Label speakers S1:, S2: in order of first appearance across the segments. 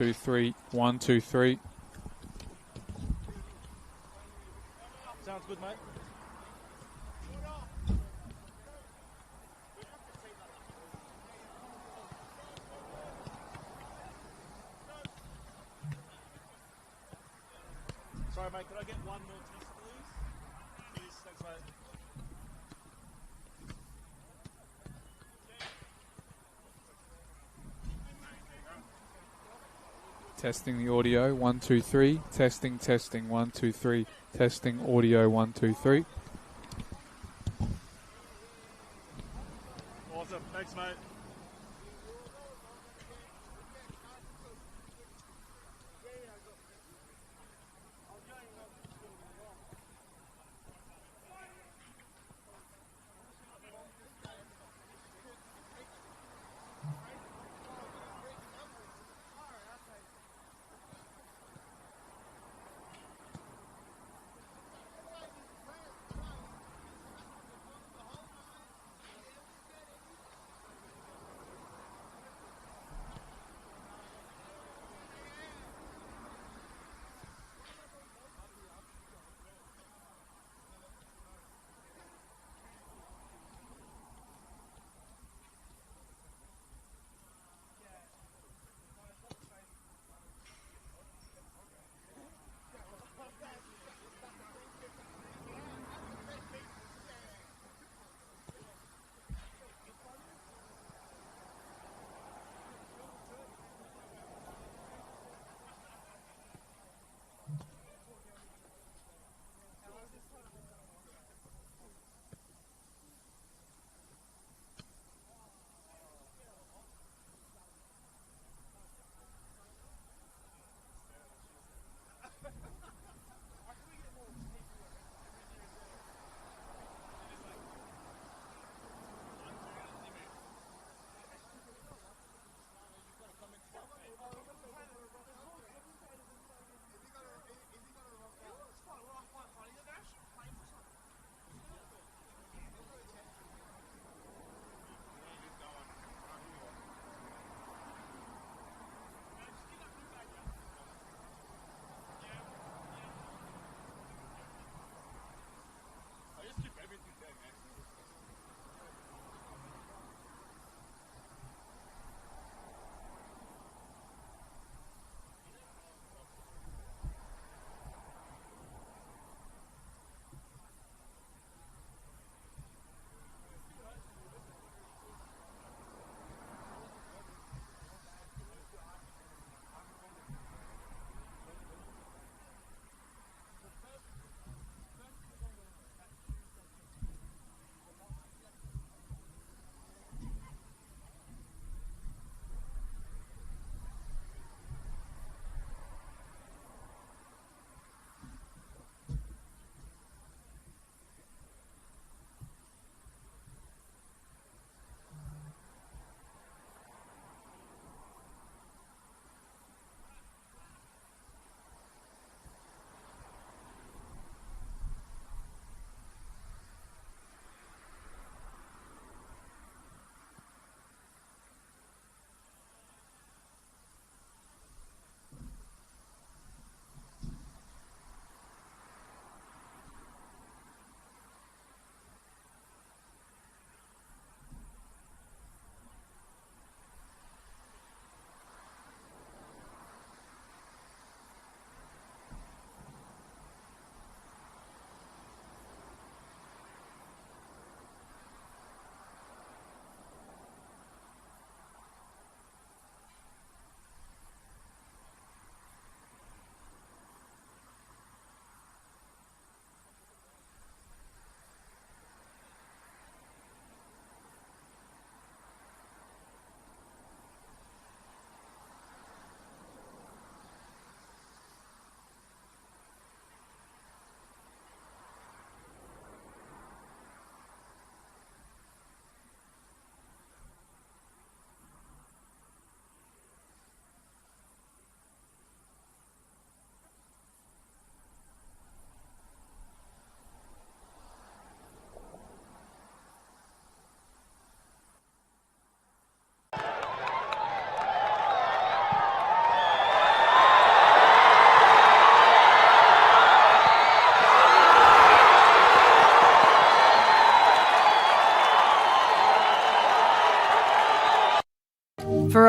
S1: 2, 3, 1, 2, 3.
S2: Sounds good, mate. Sorry, mate, could I get one more test, please? Please, thanks, mate.
S1: Testing the audio, 1, 2, 3. Testing, testing, 1, 2, 3. Testing audio, 1, 2, 3.
S2: Awesome, thanks, mate.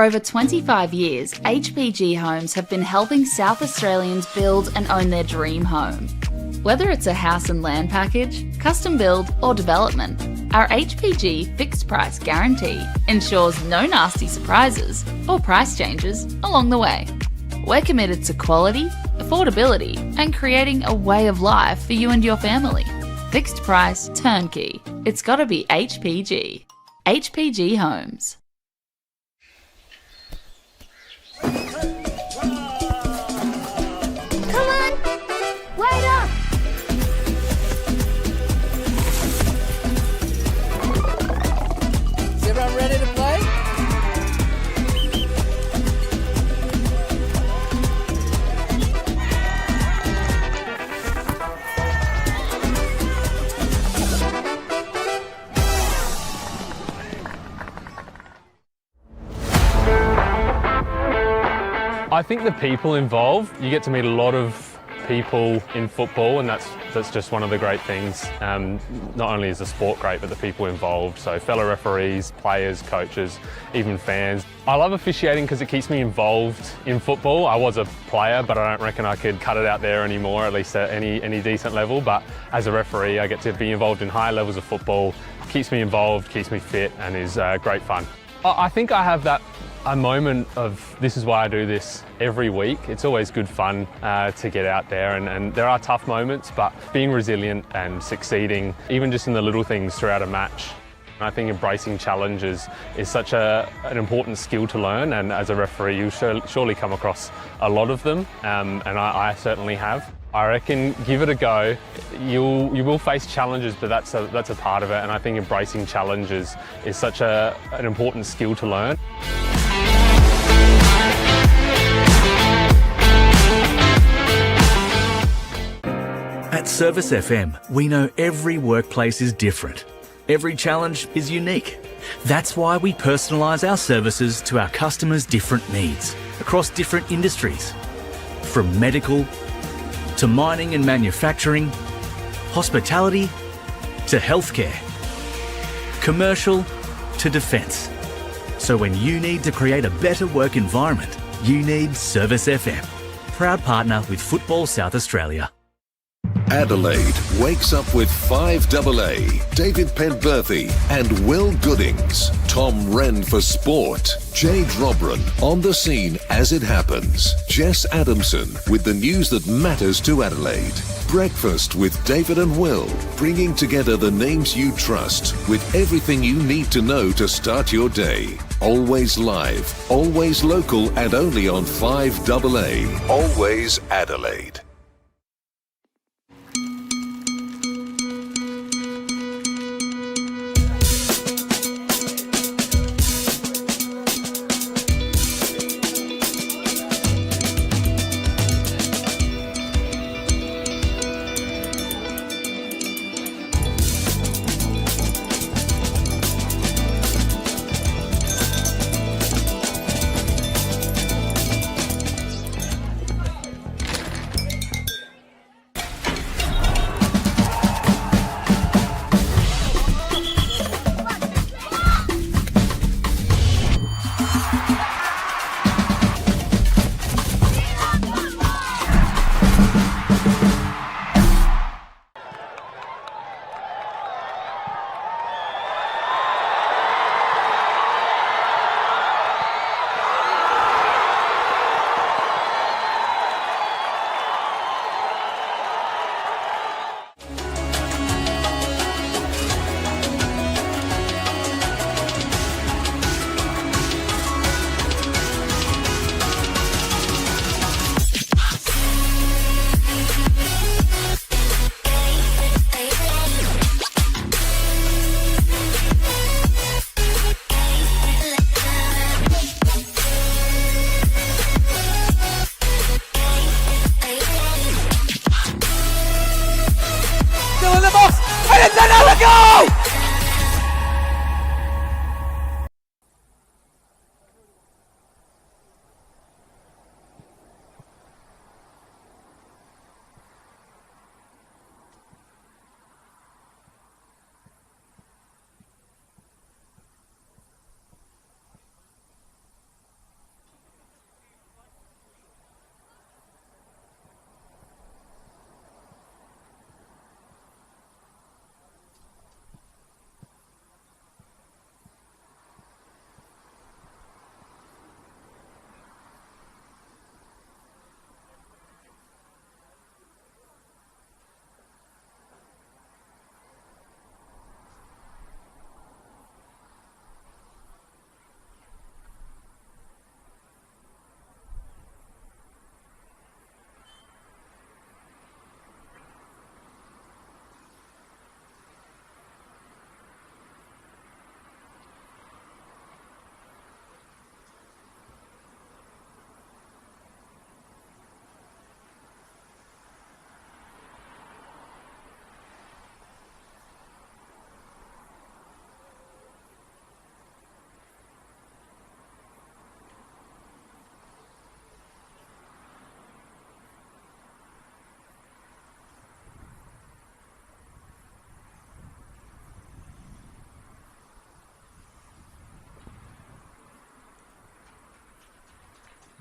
S3: For over 25 years, HPG Homes have been helping South Australians build and own their dream home. Whether it's a house and land package, custom build or development, our HPG fixed price guarantee ensures no nasty surprises or price changes along the way. We're committed to quality, affordability and creating a way of life for you and your family. Fixed price, turnkey. It's gotta be HPG. HPG Homes.
S4: Come on! Wait up!
S5: Is everyone ready to play?
S6: I think the people involved, you get to meet a lot of people in football, and that's just one of the great things. Not only is the sport great, but the people involved, so fellow referees, players, coaches, even fans. I love officiating because it keeps me involved in football. I was a player, but I don't reckon I could cut it out there anymore, at least at any decent level. But as a referee, I get to be involved in high levels of football. Keeps me involved, keeps me fit, and is great fun. I think I have a moment of this is why I do this every week. It's always good fun to get out there, and there are tough moments, but being resilient and succeeding, even just in the little things throughout a match. I think embracing challenges is such an important skill to learn, and as a referee you'll surely come across a lot of them, and I certainly have. I reckon give it a go. You will face challenges, but that's a part of it, and I think embracing challenges is such an important skill to learn.
S7: At Service FM, we know every workplace is different. Every challenge is unique. That's why we personalise our services to our customers' different needs across different industries. From medical to mining and manufacturing, hospitality to healthcare, commercial to defence. So when you need to create a better work environment, you need Service FM. Proud partner with Football South Australia.
S8: Adelaide wakes up with 5AA, David Penberthy and Will Goodings, Tom Wren for sport, Jade Robran on the scene as it happens, Jess Adamson with the news that matters to Adelaide, Breakfast with David and Will, bringing together the names you trust with everything you need to know to start your day. Always live, always local and only on 5AA, always Adelaide.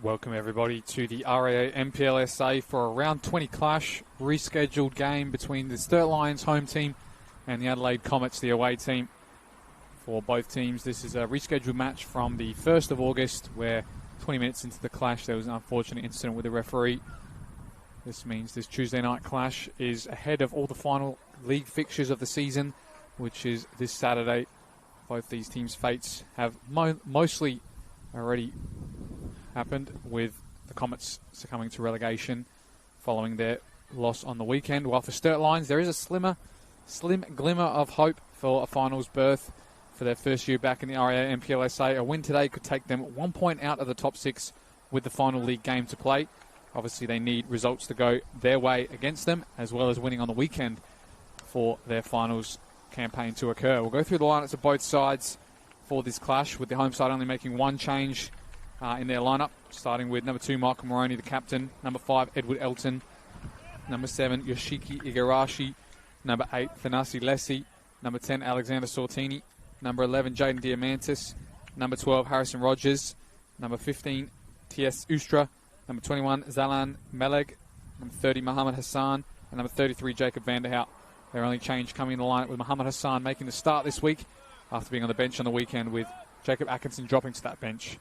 S1: Welcome everybody to the RAA NPLSA for a round 20 clash, rescheduled game between the Sturt Lions home team and the Adelaide Comets, the away team. For both teams, this is a rescheduled match from the 1st of August where 20 minutes into the clash there was an unfortunate incident with the referee. This means this Tuesday night clash is ahead of all the final league fixtures of the season, which is this Saturday. Both these teams' fates have mostly already happened, with the Comets succumbing to relegation following their loss on the weekend. While for Sturt Lions, there is a slim glimmer of hope for a finals berth for their first year back in the RAA NPLSA. A win today could take them 1 point out of the top 6 with the final league game to play. Obviously, they need results to go their way against them, as well as winning on the weekend for their finals campaign to occur. We'll go through the lineups of both sides for this clash, with the home side only making one change in their lineup, starting with number 2, Michael Moroney, the captain, number 5, Edward Elton, number 7, Yoshiki Igarashi, number 8, Thanasi Lessi, number 10, Alexander Sortini, number 11, Jaden Diamantis, number 12, Harrison Rogers, number 15, T.S. Ustra, number 21, Zalan Meleg, number 30, Mohammed Hassan, and number 33, Jacob Vanderhout. Their only change coming in the lineup with Mohammed Hassan making the start this week after being on the bench on the weekend, with Jacob Atkinson dropping to that bench.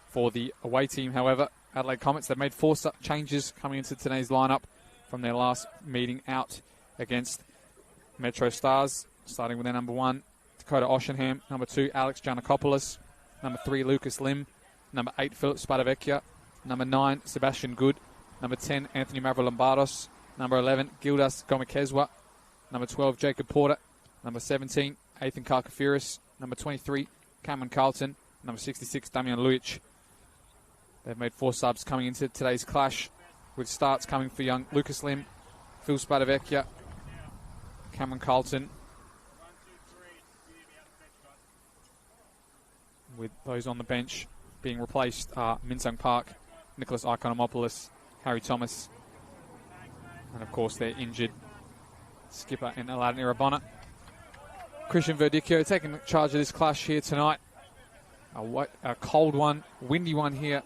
S1: For the away team, however, Adelaide Comets, they've made 4 changes coming into today's lineup from their last meeting out against Metro Stars, starting with their number 1, Dakota Oshenham, number 2, Alex Giannakopoulos, number 3, Lucas Lim, number 8, Philip Spadavecchia, number 9, Sebastian Good, number 10, Anthony Mavrolambardos, number 11, Gildas Gomekezwa, number 12, Jacob Porter, number 17, Ethan Karkafiris, number 23, Cameron Carlton, number 66, Damian Lujic. They've made 4 subs coming into today's clash, with starts coming for young Lucas Lim, Phil Spadavecchia, Cameron Carlton, with those on the bench being replaced are Minsung Park, Nicholas Ikonomopoulos, Harry Thomas, and of course their injured skipper in Aladdin Irabona. Christian Verdicchio taking charge of this clash here tonight. A cold one, windy one here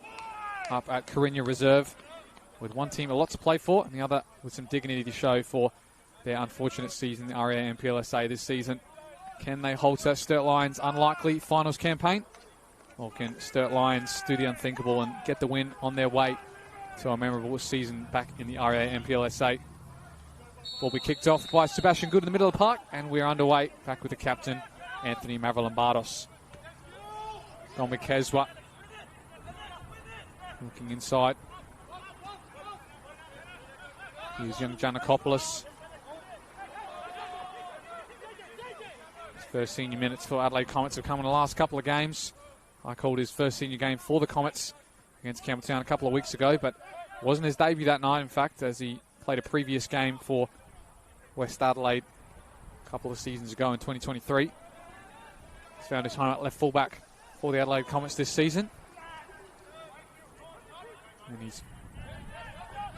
S1: up at Carina Reserve, with one team a lot to play for and the other with some dignity to show for their unfortunate season in the RAA NPLSA this season. Can they halter Sturt Lions' unlikely finals campaign? Or can Sturt Lions do the unthinkable and get the win on their way to a memorable season back in the RAA NPLSA? Will be kicked off by Sebastian Good in the middle of the park, and we're underway back with the captain, Anthony Mavrolambardos. Gomekezwa looking inside. Here's young Giannakopoulos. His first senior minutes for Adelaide Comets have come in the last couple of games. I called his first senior game for the Comets against Campbelltown a couple of weeks ago, but it wasn't his debut that night, in fact, as he played a previous game for West Adelaide a couple of seasons ago in 2023. He's found his home at left fullback for the Adelaide Comets this season. And he's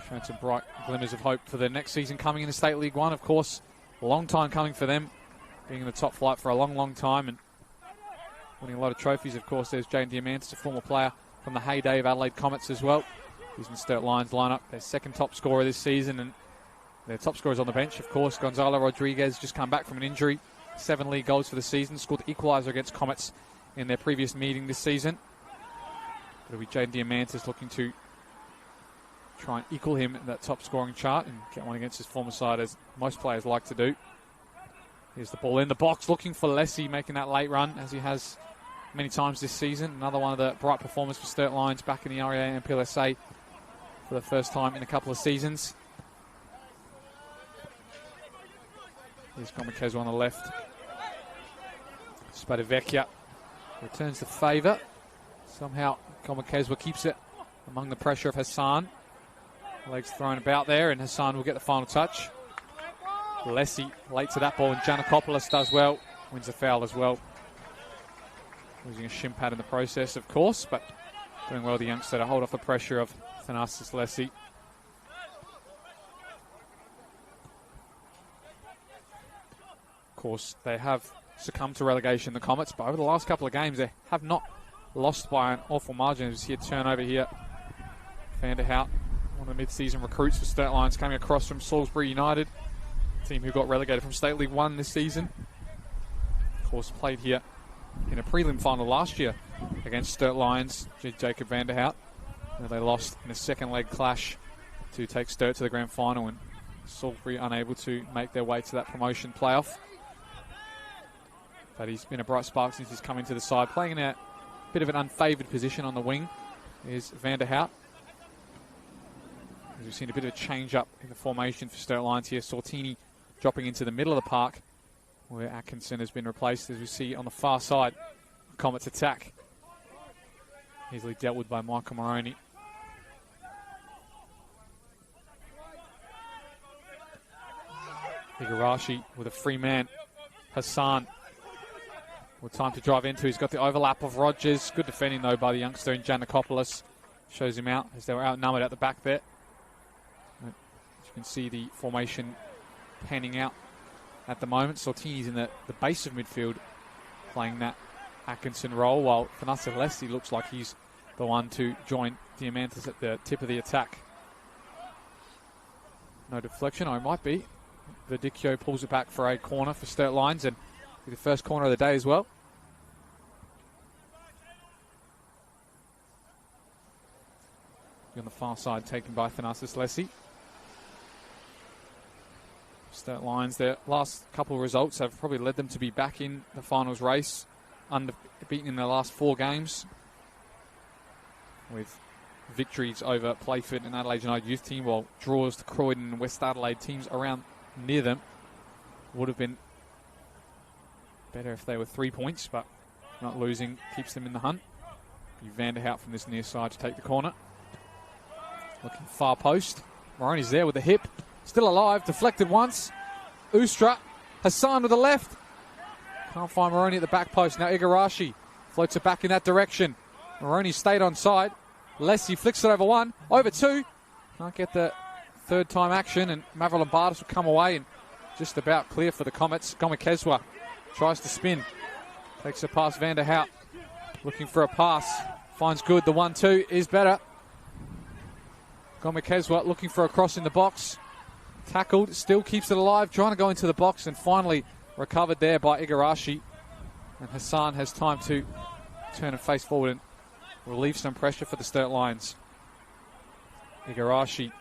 S1: shown some bright glimmers of hope for the next season coming in the State League 1, of course. A long time coming for them, being in the top flight for a long, long time and winning a lot of trophies. Of course, there's Jaden Diamantis, a former player from the heyday of Adelaide Comets as well. He's in the Sturt Lions lineup, their second top scorer this season, and their top scorers on the bench, of course. Gonzalo Rodriguez just come back from an injury, 7 league goals for the season, scored the equaliser against Comets in their previous meeting this season. It'll be Jaden Diamantis looking to try and equal him in that top scoring chart and get one against his former side, as most players like to do. Here's the ball in the box, looking for Lessie, making that late run, as he has many times this season. Another one of the bright performers for Sturt Lions back in the RAA NPLSA for the first time in a couple of seasons. Here's Gomekezwa on the left. Spadavecchia returns the favour. Somehow Gomekezwa keeps it among the pressure of Hassan. Legs thrown about there, and Hassan will get the final touch. Lessie late to that ball, and Giannakopoulos does well. Wins a foul as well. Losing a shin pad in the process, of course, but doing well the youngster to hold off the pressure of Thanasis Lessie. Of course, they have succumbed to relegation, the Comets, but over the last couple of games, they have not lost by an awful margin. There's here turnover here Van der Hout, one of the mid-season recruits for Sturt Lions, coming across from Salisbury United, team who got relegated from State League 1 this season. Of course, played here in a prelim final last year against Sturt Lions, Jacob Van der Hout, where they lost in a second leg clash to take Sturt to the grand final, and Salisbury unable to make their way to that promotion playoff. But he's been a bright spark since he's come into the side, playing in a bit of an unfavoured position on the wing is Van der Hout. As we've seen a bit of a change up in the formation for Sturt Lions here. Sortini dropping into the middle of the park, where Atkinson has been replaced, as we see on the far side. Comets attack, easily dealt with by Michael Moroney. Igarashi with a free man. Hassan with time to drive into. He's got the overlap of Rogers. Good defending, though, by the youngster in Giannakopoulos. Shows him out as they were outnumbered at the back there. As you can see, the formation panning out at the moment. Sortini's in the base of midfield, playing that Atkinson role, while Fanasa Leslie looks like he's the one to join Diamantis at the tip of the attack. No deflection, or it might be. Verdicchio pulls it back for a corner for Sturt Lions, and the first corner of the day as well. On the far side, taken by Thanasis Leslie. Sturt Lions, their last couple of results have probably led them to be back in the finals race, unbeaten in their last 4 games, with victories over Playford and Adelaide United youth team, while draws to Croydon and West Adelaide teams around near them. Would have been better if they were 3 points, but not losing keeps them in the hunt. Van der Hout from this near side to take the corner. Looking far post. Moroney's there with the hip. Still alive, deflected once. Ustra, Hassan with the left. Can't find Moroney at the back post. Now Igarashi floats it back in that direction. Moroney stayed on side. Leslie flicks it over 1, over 2. Can't get the third time action, and Mavro Lombardis will come away and just about clear for the Comets. Gomekezwa tries to spin. Takes it past Van der Hout. Looking for a pass. Finds good. The 1-2 is better. Gomekezwa looking for a cross in the box. Tackled, still keeps it alive, trying to go into the box, and finally recovered there by Igarashi. And Hassan has time to turn and face forward and relieve some pressure for the Sturt Lions. Igarashi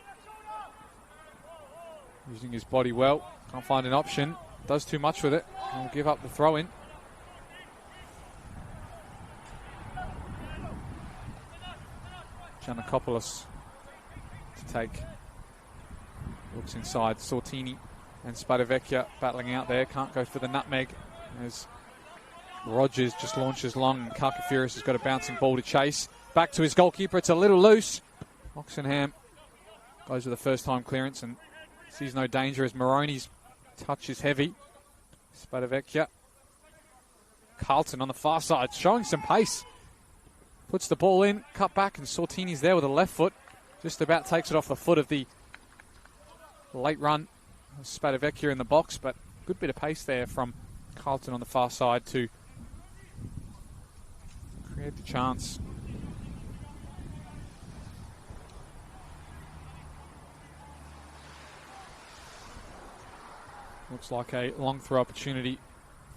S1: using his body well, can't find an option, does too much with it, and will give up the throw in. Giannakopoulos to take. Looks inside. Sortini and Spadavecchia battling out there. Can't go for the nutmeg as Rogers just launches long, and Karkafiris has got a bouncing ball to chase. Back to his goalkeeper. It's a little loose. Oxenham goes with the first time clearance and sees no danger as Moroney's touch is heavy. Spadavecchia. Carlton on the far side, showing some pace. Puts the ball in, cut back, and Sortini's there with a left foot. Just about takes it off the foot of the late run. Spadavecchia in the box, but good bit of pace there from Carlton on the far side to create the chance. Looks like a long throw opportunity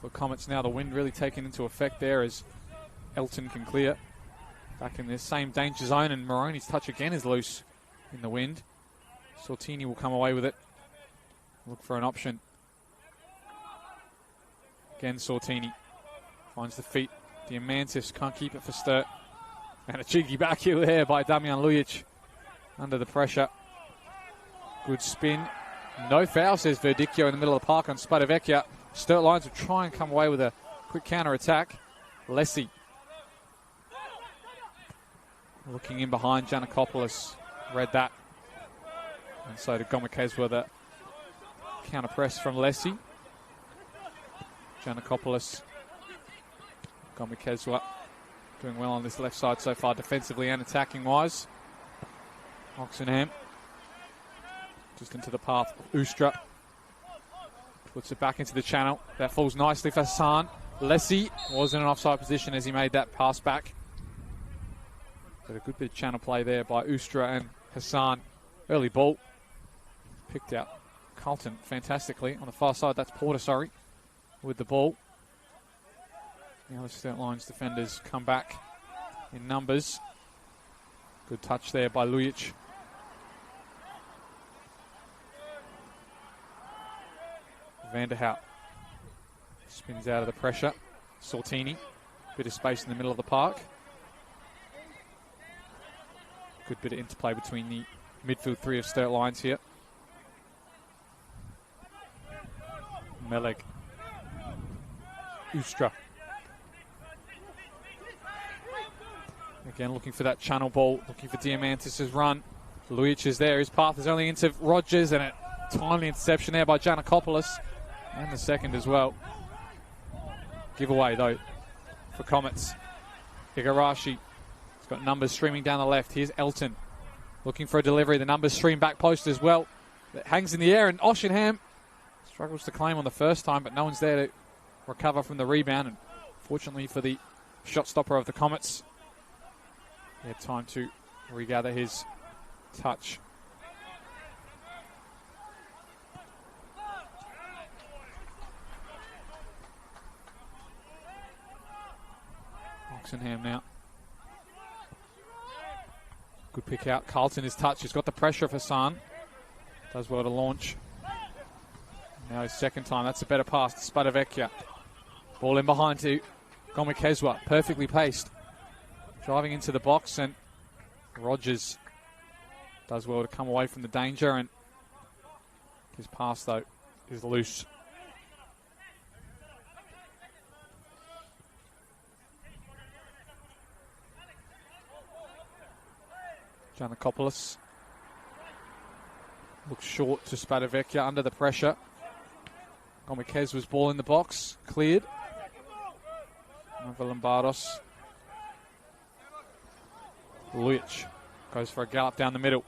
S1: for Comets now. The wind really taken into effect there as Elton can clear. Back in the same danger zone, and Moroney's touch again is loose in the wind. Sortini will come away with it. Look for an option. Again, Sortini finds the feet. Diamantis can't keep it for Sturt. And a cheeky back heel there by Damian Lujic under the pressure. Good spin. No foul, says Verdicchio in the middle of the park on Spadavecchia. Sturt Lions will try and come away with a quick counter-attack. Lessie looking in behind. Giannakopoulos read that. And so to Gomekezwa, the counter press from Lessie. Giannakopoulos. Gomekezwa doing well on this left side so far, defensively and attacking wise. Oxenham just into the path of Ustra. Puts it back into the channel. That falls nicely for Hassan. Lessie was in an offside position as he made that pass back. But a good bit of channel play there by Ustra and Hassan. Early ball. Picked out Carlton fantastically. On the far side, that's Porter, with the ball. The other Sturt Lions defenders come back in numbers. Good touch there by Lujic. Vanderhout spins out of the pressure. Sortini, bit of space in the middle of the park. Good bit of interplay between the midfield three of Sturt Lions here. Meleg. Ustra. Again, looking for that channel ball, looking for Diamantis' run. Lujic is there. His path is only into Rogers, and a timely interception there by Giannakopoulos. And the second as well. Giveaway, though, for Comets. Igarashi. He's got numbers streaming down the left. Here's Elton. Looking for a delivery. The numbers stream back post as well. It hangs in the air, and Oshingham struggles to claim on the first time, but no one's there to recover from the rebound. And fortunately for the shot stopper of the Comets, he had time to regather his touch. Oxenham now. Good pick out. Carlton his touch. He's got the pressure of Hassan. Does well to launch. Now his second time. That's a better pass to Spadavecchia. Ball in behind to Gomikezwa. Perfectly paced. Driving into the box, and Rogers does well to come away from the danger, and his pass, though, is loose. Giannakopoulos looks short to Spadavecchia under the pressure. Gomikezwa's ball in the box, cleared. Lombardos. Lujic goes for a gallop down the middle.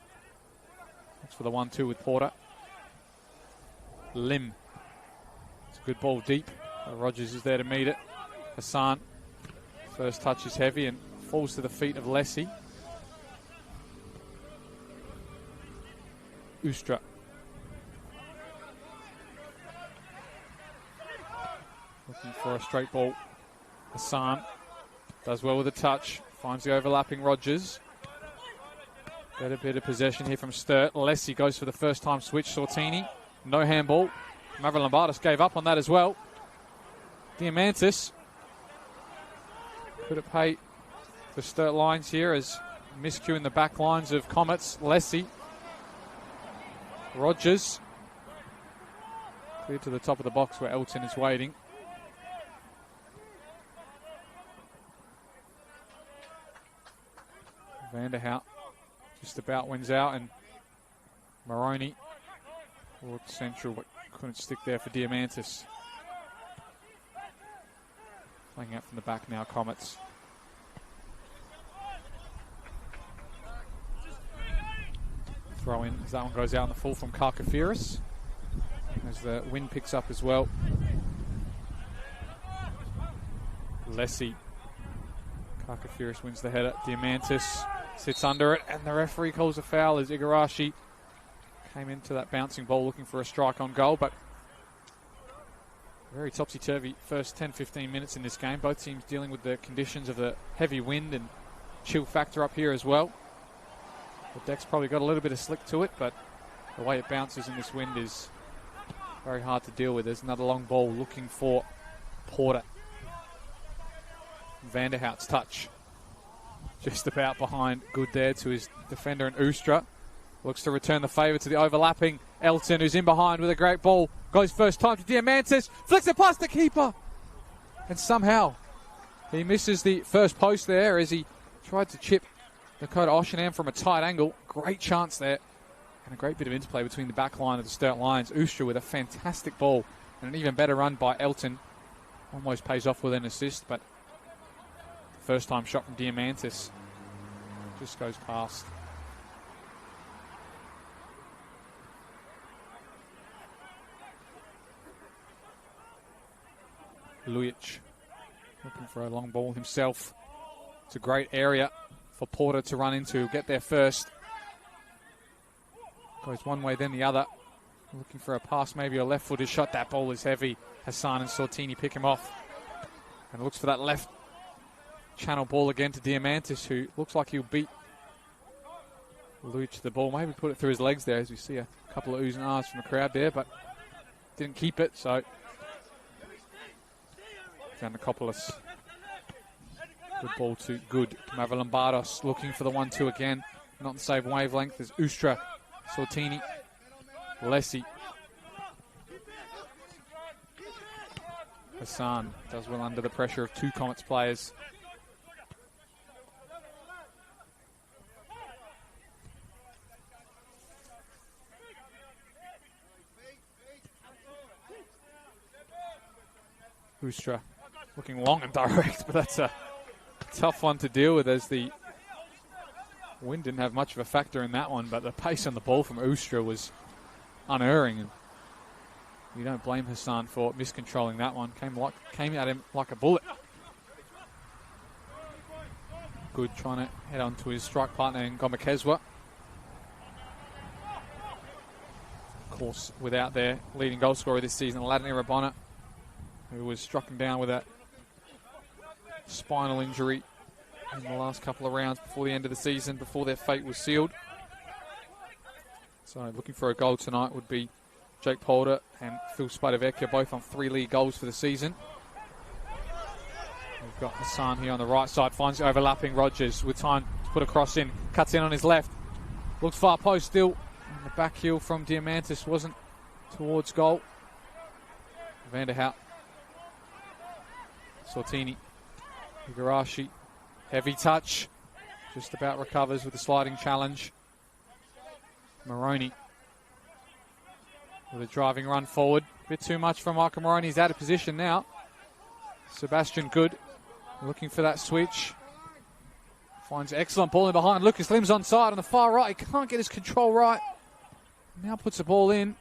S1: Looks for the 1-2 with Porter. Lim. It's a good ball deep. Rogers is there to meet it. Hassan. First touch is heavy and falls to the feet of Lessie. Ustra. Looking for a straight ball. Hassan does well with a touch. Finds the overlapping Rogers. Better bit of possession here from Sturt. Lessie goes for the first time switch. Sortini. No handball. Mavrolambardos gave up on that as well. Diamantis. Could it pay for Sturt Lions here as miscue in the back lines of Comets. Lessie. Rogers. Clear to the top of the box where Elton is waiting. Vanderhout just about wins out, and Maroney looked central but couldn't stick there for Diamantis. Playing out from the back now, Comets. Throw in as that one goes out in the full from Karkafiris as the wind picks up as well. Lessie. Karkafiris wins the header. Diamantis sits under it, and the referee calls a foul as Igarashi came into that bouncing ball looking for a strike on goal, but very topsy-turvy first 10-15 minutes in this game. Both teams dealing with the conditions of the heavy wind and chill factor up here as well. The deck's probably got a little bit of slick to it, but the way it bounces in this wind is very hard to deal with. There's another long ball looking for Porter. Vanderhout's touch. Just about behind. Good there to his defender in Ustra. Looks to return the favour to the overlapping Elton, who's in behind with a great ball. Goes first time to Diamantis. Flicks it past the keeper. And somehow he misses the first post there as he tried to chip Dakota Oshingham from a tight angle. Great chance there. And a great bit of interplay between the back line of the Sturt Lions. Ustra with a fantastic ball. And an even better run by Elton. Almost pays off with an assist, but first time shot from Diamantis just goes past. Lujic looking for a long ball himself. It's a great area for Porter to run into. Get there first. Goes one way, then the other. Looking for a pass, maybe a left-footed shot. That ball is heavy. Hassan and Sortini pick him off. And looks for that left channel ball again to Diamantis, who looks like he'll beat Luch the ball. Maybe put it through his legs there, as we see a couple of oohs and ahs from the crowd there, but didn't keep it, so Giannakopoulos. Good ball to Good. Mavrolambardos looking for the 1-2 again. Not in the same wavelength as Ustra, Sortini, Lessie. Hassan does well under the pressure of two Comets players. Ustra looking long and direct, but that's a tough one to deal with, as the wind didn't have much of a factor in that one, but the pace on the ball from Ustra was unerring, and you don't blame Hassan for miscontrolling that one. Came at him like a bullet. Good trying to head on to his strike partner in Gomakezwa. Of course, without their leading goal scorer this season, Aladdin Irabona, who was struck him down with that spinal injury in the last couple of rounds before the end of the season, before their fate was sealed. So looking for a goal tonight would be Jake Polder and Phil Spadavecchia, both on 3 league goals for the season. We've got Hassan here on the right side, finds overlapping Rogers with time to put a cross in, cuts in on his left, looks far post still, and the back heel from Diamantis wasn't towards goal. Vanderhout, Sortini, Igarashi, heavy touch, just about recovers with a sliding challenge. Moroney with a driving run forward. A bit too much from Michael Moroney. He's out of position now. Sebastian Good looking for that switch. Finds excellent ball in behind. Lucas Lim's onside on the far right. He can't get his control right. Now puts the ball in.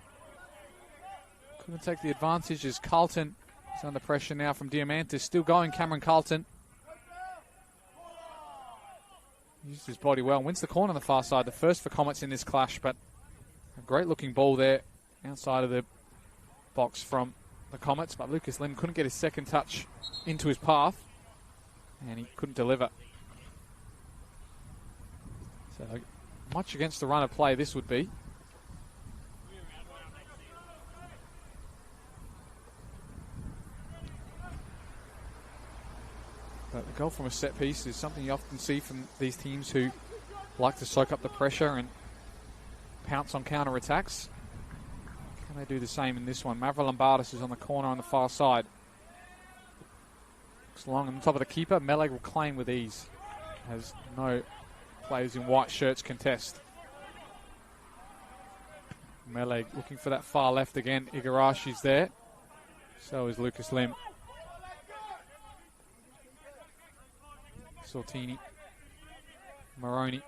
S1: Couldn't take the advantage as Carlton is under pressure now from Diamantis. Still going, Cameron Carlton. Used his body well. Wins the corner on the far side. The first for Comets in this clash, but a great looking ball there outside of the box from the Comets. But Lucas Lim couldn't get his second touch into his path, and he couldn't deliver. So much against the run of play this would be. But the goal from a set piece is something you often see from these teams who like to soak up the pressure and pounce on counter-attacks. Can they do the same in this one? Mavrolambardos is on the corner on the far side. Looks long on the top of the keeper. Meleg will claim with ease, as no players in white shirts contest. Meleg looking for that far left again. Igarashi's there. So is Lucas Lim. Sortini, Moroney,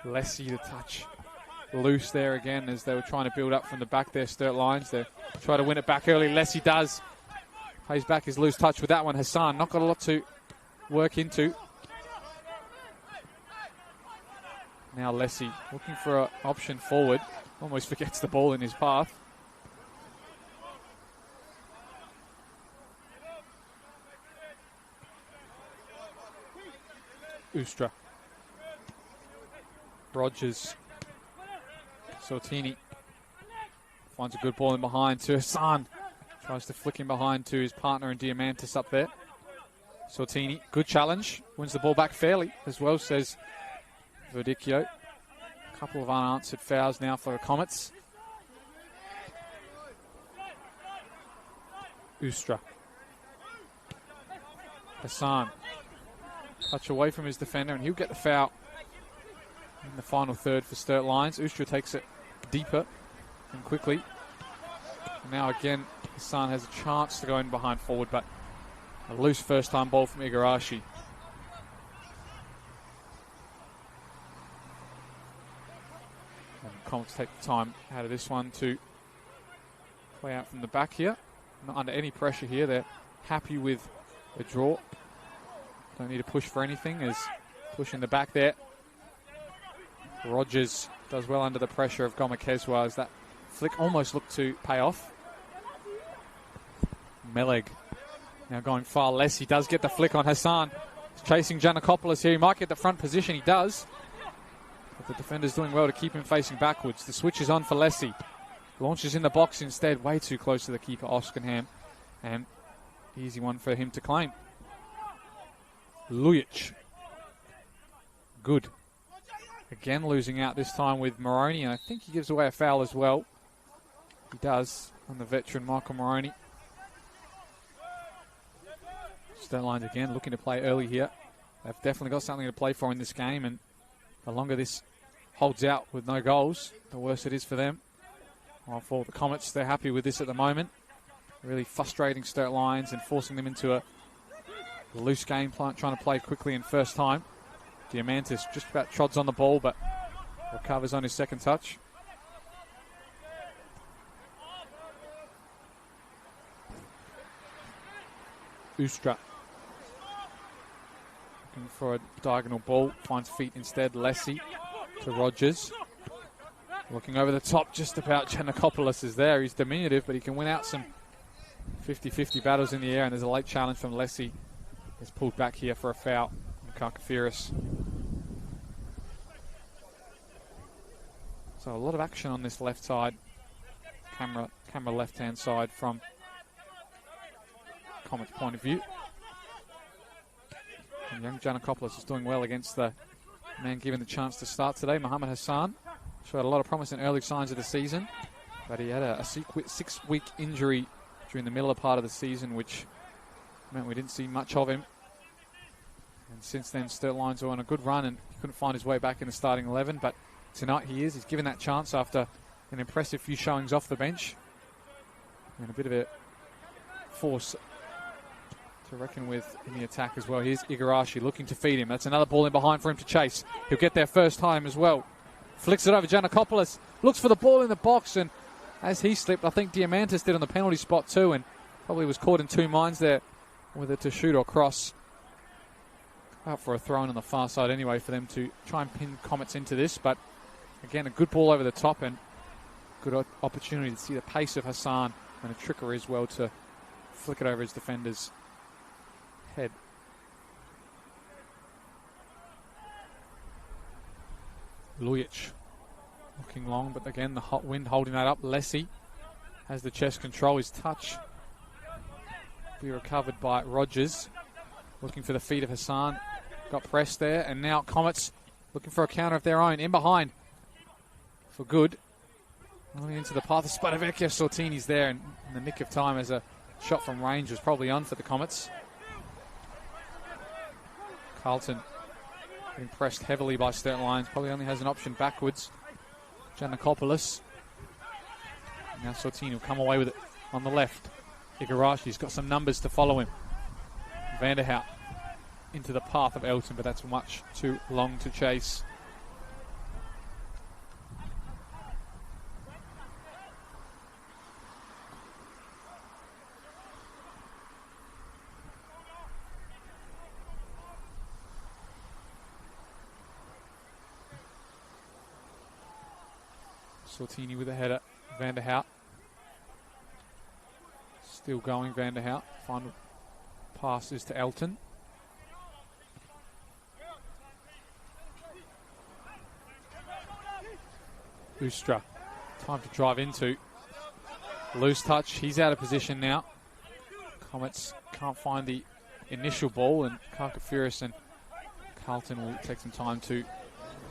S1: Lessie to touch loose there again as they were trying to build up from the back there. Sturt Lions, they try to win it back early. Lessie does, pays back his loose touch with that one. Hassan not got a lot to work into. Now Lessie looking for an option forward, almost forgets the ball in his path. Ustra, Rogers, Sortini finds a good ball in behind to Hassan. Tries to flick him behind to his partner in Diamantis up there. Sortini, good challenge, wins the ball back fairly as well, says Verdicchio. A couple of unanswered fouls now for the Comets. Ustra, Hassan. Touch away from his defender, and he'll get the foul in the final third for Sturt Lions. Ustra takes it deeper and quickly. And now again, Hassan has a chance to go in behind forward, but a loose first-time ball from Igarashi. And Comets take the time out of this one to play out from the back here. Not under any pressure here. They're happy with a draw. Don't need to push for anything, as push in the back there Rogers does well under the pressure of Gomakezwa as that flick almost looked to pay off. Meleg now going far less. He does get the flick on Hassan. He's chasing Giannakopoulos here. He might get the front position. He does. But the defender's doing well to keep him facing backwards. The switch is on for Lessie. Launches in the box instead. Way too close to the keeper, Oskenham. And easy one for him to claim. Lujic. Good. Again losing out this time with Moroney. And I think he gives away a foul as well. He does on the veteran Michael Moroney. Sturt Lions again looking to play early here. They've definitely got something to play for in this game, and the longer this holds out with no goals, the worse it is for them. While for the Comets, they're happy with this at the moment. Really frustrating Sturt Lions and forcing them into a loose game, trying to play quickly in first time. Diamantis just about trods on the ball, but recovers on his second touch. Ustra. Looking for a diagonal ball, finds feet instead. Lessie to Rogers. Looking over the top, just about Giannakopoulos is there. He's diminutive, but he can win out some 50-50 battles in the air, and there's a late challenge from Lessie. He's pulled back here for a foul from Karkafiris. So a lot of action on this left side. Camera left-hand side from Comets' point of view. And young Giannakopoulos is doing well against the man given the chance to start today, Mohammed Hassan. Showed a lot of promise in early signs of the season, but he had a 6-week injury during the middle part of the season, which meant we didn't see much of him. And since then, Sturt Lions were on a good run, and he couldn't find his way back in the starting 11, but tonight he is. He's given that chance after an impressive few showings off the bench. And a bit of a force to reckon with in the attack as well. Here's Igarashi looking to feed him. That's another ball in behind for him to chase. He'll get there first time as well. Flicks it over. Giannakopoulos looks for the ball in the box, and as he slipped, I think Diamantis did on the penalty spot too, and probably was caught in two minds there whether to shoot or cross. Out for a throw in on the far side anyway for them to try and pin Comets into this, but again, a good ball over the top and good opportunity to see the pace of Hassan and a trickery as well to flick it over his defender's head. Lujic looking long, but again the hot wind holding that up. Lessie has the chest control. His touch be recovered by Rogers. Looking for the feet of Hassan. Got pressed there, and now Comets looking for a counter of their own. In behind for good. Running into the path of Spadavecchia. Sortini's there in the nick of time as a shot from range was probably on for the Comets. Carlton being pressed heavily by Sturt Lions. Probably only has an option backwards. Giannakopoulos. Now Sortini will come away with it on the left. Igarashi's got some numbers to follow him. Vanderhout into the path of Elton, but that's much too long to chase. Sortini with a header. Vanderhout. Still going, Vanderhout. Final pass is to Elton. Ustra. Time to drive into. Loose touch. He's out of position now. Comets can't find the initial ball, and Karkafiris and Carlton will take some time to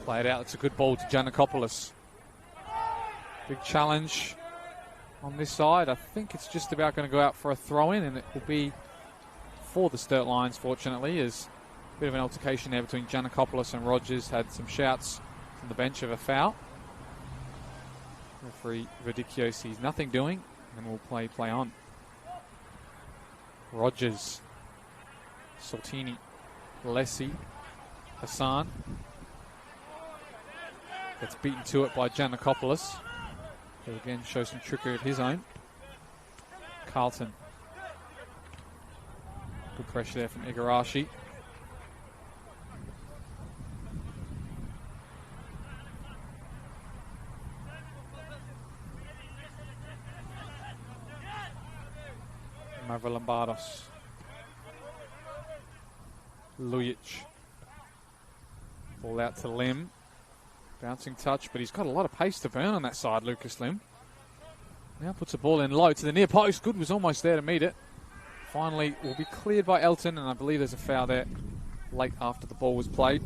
S1: play it out. It's a good ball to Giannakopoulos. Big challenge on this side. I think it's just about going to go out for a throw-in, and it will be for the Sturt Lions, fortunately. There's a bit of an altercation there between Giannakopoulos and Rogers. Had some shouts from the bench of a foul. Referee Verdicchio sees nothing doing, and will play on. Rogers, Sortini, Lessie, Hassan. Gets beaten to it by Giannakopoulos, who again shows some trickery of his own. Carlton. Good pressure there from Igarashi. over Lombardos. Lujic. Ball out to Lim. Bouncing touch, but he's got a lot of pace to burn on that side, Lucas Lim. Now puts the ball in low to the near post. Good was almost there to meet it. Finally will be cleared by Elton, and I believe there's a foul there late after the ball was played.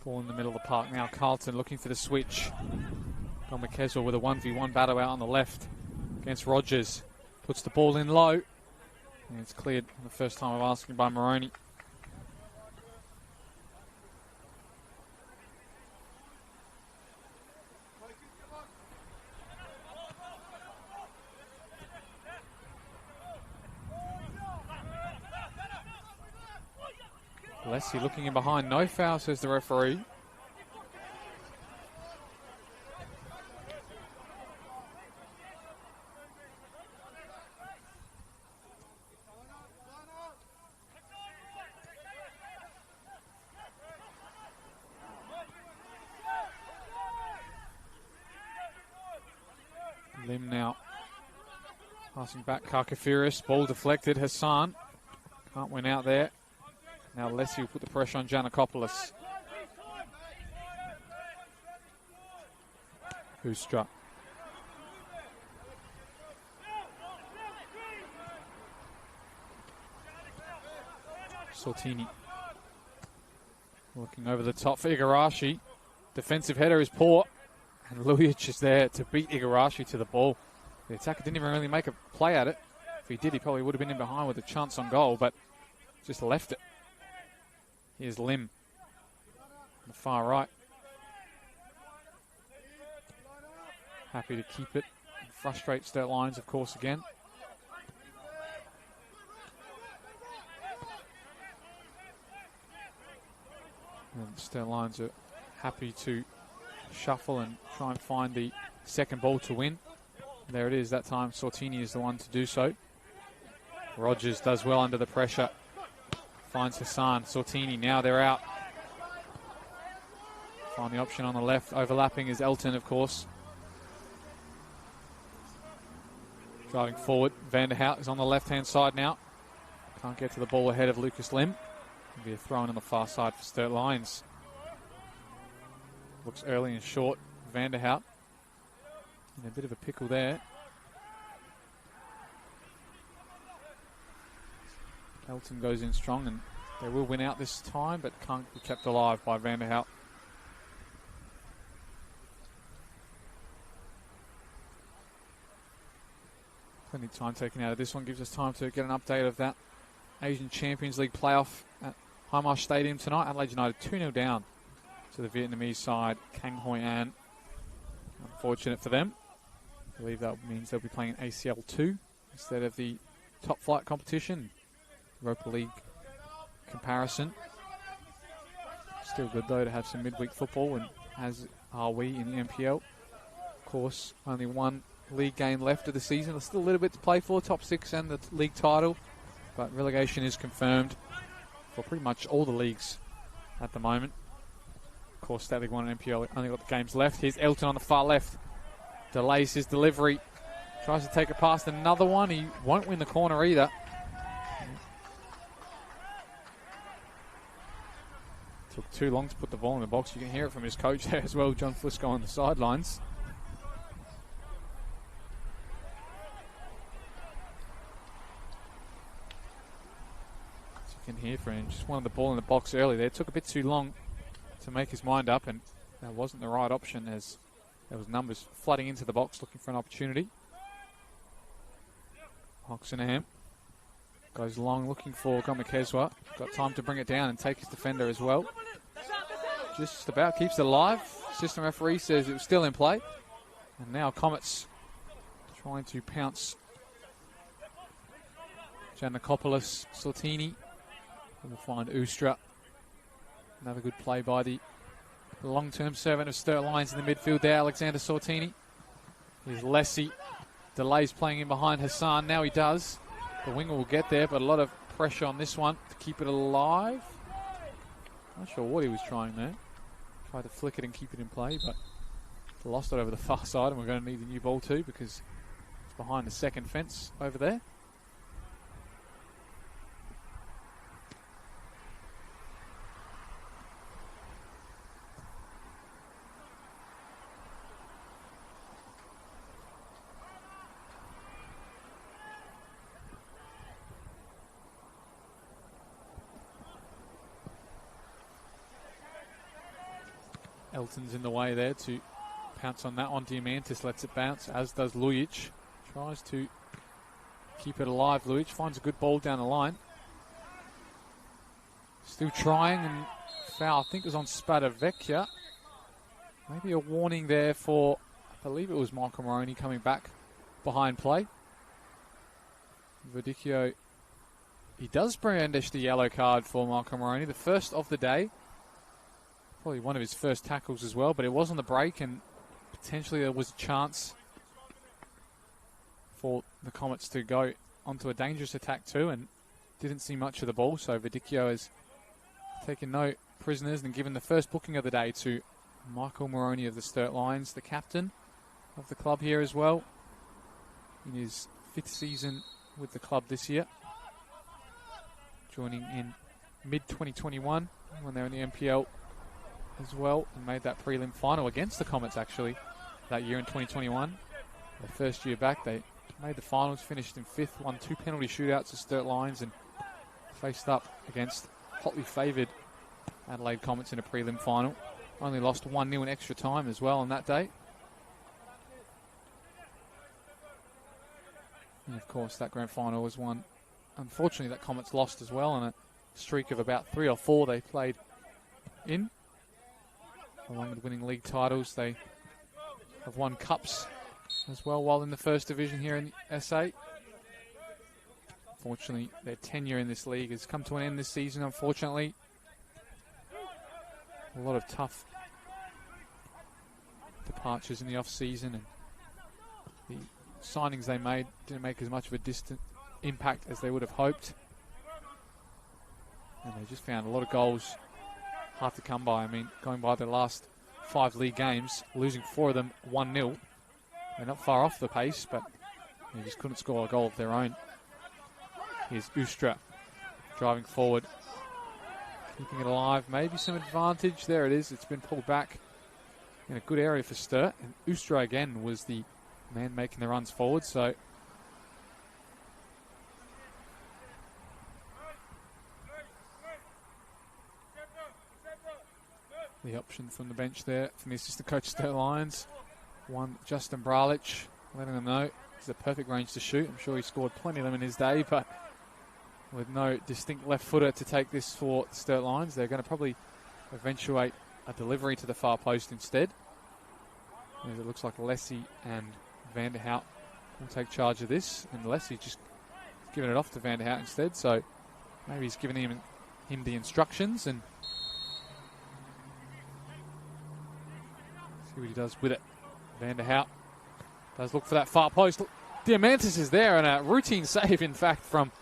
S1: Ball in the middle of the park now. Carlton looking for the switch. Don McKeswell with a 1v1 battle out on the left against Rogers. Puts the ball in low. And it's cleared for the first time of asking by Moroney. Leslie looking in behind. No foul, says the referee. Lim now. Passing back, Karkafiris. Ball deflected. Hassan can't win out there. Now Leslie will put the pressure on Giannakopoulos. Who's struck? Sortini. Looking over the top for Igarashi. Defensive header is poor. And Lujic is there to beat Igarashi to the ball. The attacker didn't even really make a play at it. If he did, he probably would have been in behind with a chance on goal, but just left it. Here's Lim on the far right. Happy to keep it. Frustrate Sturt Lions, of course, again. And Sturt Lions are happy to shuffle and try and find the second ball to win. There it is. That time Sortini is the one to do so. Rogers does well under the pressure. Finds Hassan. Sortini, now they're out. Find the option on the left. Overlapping is Elton, of course. Driving forward. Vanderhout is on the left-hand side now. Can't get to the ball ahead of Lucas Lim. It'll be a throw in on the far side for Sturt Lions. Looks early and short. Vanderhout in a bit of a pickle there. Elton goes in strong and they will win out this time, but can't be kept alive by Vanderhout. Plenty of time taken out of this one. Gives us time to get an update of that Asian Champions League playoff at Haimarsh Stadium tonight. Adelaide United 2-0 down to the Vietnamese side, Kang Hoi An. Unfortunate for them. I believe that means they'll be playing in ACL 2 instead of the top flight competition. Europa League comparison. Still good though to have some midweek football, and as are we in the NPL. Of course, only one league game left of the season. There's still a little bit to play for, top 6 and the league title, but relegation is confirmed for pretty much all the leagues at the moment. Of course, State League 1 and NPL only got the games left. Here's Elton on the far left. Delays his delivery. Tries to take it past another one. He won't win the corner either. Took too long to put the ball in the box. You can hear it from his coach there as well, John Flisco on the sidelines. As you can hear from him, just wanted the ball in the box early there. It took a bit too long to make his mind up, and that wasn't the right option as there was numbers flooding into the box looking for an opportunity. Oxenham goes long looking for Gomakezwa. Got time to bring it down and take his defender as well. Just about keeps it alive. Assistant referee says it was still in play. And now Comets trying to pounce Giannakopoulos Sortini. We'll find Ustra. Another good play by the long-term servant of Sturt Lions in the midfield there, Alexander Sortini. Here's Lessie. Delays playing in behind Hassan. Now he does. The winger will get there, but a lot of pressure on this one to keep it alive. Not sure what he was trying there. Tried to flick it and keep it in play, but lost it over the far side, and we're going to need a new ball too because it's behind the second fence over there. Elton's in the way there to pounce on that one. Diamantis lets it bounce, as does Lujic. Tries to keep it alive. Lujic finds a good ball down the line. Still trying, and foul, I think it was on Spadavecchia. Maybe a warning there for, I believe it was Michael Moroney coming back behind play. Verdicchio, he does brandish the yellow card for Michael Moroney, the first of the day. Probably one of his first tackles as well, but it was on the break, and potentially there was a chance for the Comets to go onto a dangerous attack too, and didn't see much of the ball. So Verdicchio has taken no prisoners and given the first booking of the day to Michael Moroney of the Sturt Lions, the captain of the club here as well, in his 5th season with the club this year, joining in mid-2021 when they were in the NPL as well, and made that prelim final against the Comets actually that year in 2021. Their first year back, they made the finals, finished in 5th, won 2 penalty shootouts to Sturt Lions, and faced up against hotly favoured Adelaide Comets in a prelim final. Only lost 1-0 in extra time as well on that day. And of course that grand final was one, unfortunately, that Comets lost as well, on a streak of about 3 or 4 they played in. Along with winning league titles, they have won cups as well while in the first division here in the SA. Unfortunately, their tenure in this league has come to an end this season, unfortunately. A lot of tough departures in the off-season, and the signings they made didn't make as much of a distant impact as they would have hoped. And they just found a lot of goals hard to come by. I mean, going by their last 5 league games, losing 4 of them 1-0. They're not far off the pace, but they just couldn't score a goal of their own. Here's Ustra driving forward, keeping it alive. Maybe some advantage. There it is. It's been pulled back in a good area for Sturt. And Ustra again was the man making the runs forward. So the option from the bench there from the assistant coach Sturt Lions. One, Justin Bralic, letting them know he's a perfect range to shoot. I'm sure he scored plenty of them in his day, but with no distinct left footer to take this for Sturt Lions, they're going to probably eventuate a delivery to the far post instead. As it looks like Lessie and Van der Hout will take charge of this, and Lessie just giving it off to Van der Hout instead, so maybe he's giving him the instructions, and see what he does with it. Van der Hout does look for that far post. Diamantis is there, and a routine save, in fact, from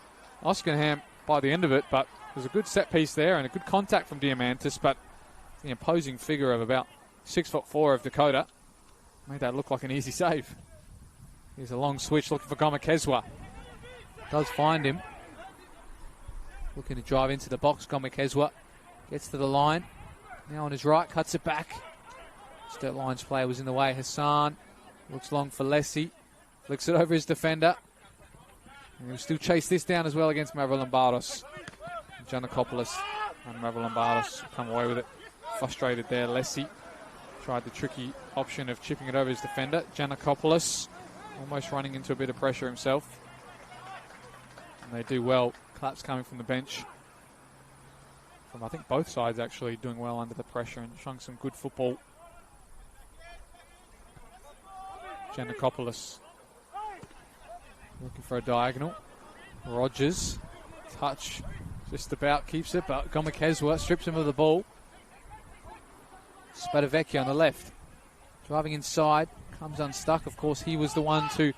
S1: Oxenham by the end of it, but there's a good set piece there and a good contact from Diamantis, but the imposing figure of about 6'4" of Dakota made that look like an easy save. Here's a long switch looking for Gomakezwa. Does find him. Looking to drive into the box. Gomakezwa gets to the line. now on his right, cuts it back. Sturt Lions player was in the way. Hassan looks long for Lessie. Flicks it over his defender. And he'll still chase this down as well against Mavrolambardos. Giannakopoulos and Mavrolambardos come away with it. Frustrated there. Lessie tried the tricky option of chipping it over his defender. Giannakopoulos almost running into a bit of pressure himself. And they do well. Claps coming from the bench. From I think both sides actually doing well under the pressure and showing some good football. Giannakopoulos looking for a diagonal. Rogers, touch, just about keeps it, but Gomakezwa strips him of the ball. Spadavecchia on the left, driving inside, comes unstuck. Of course, he was the one to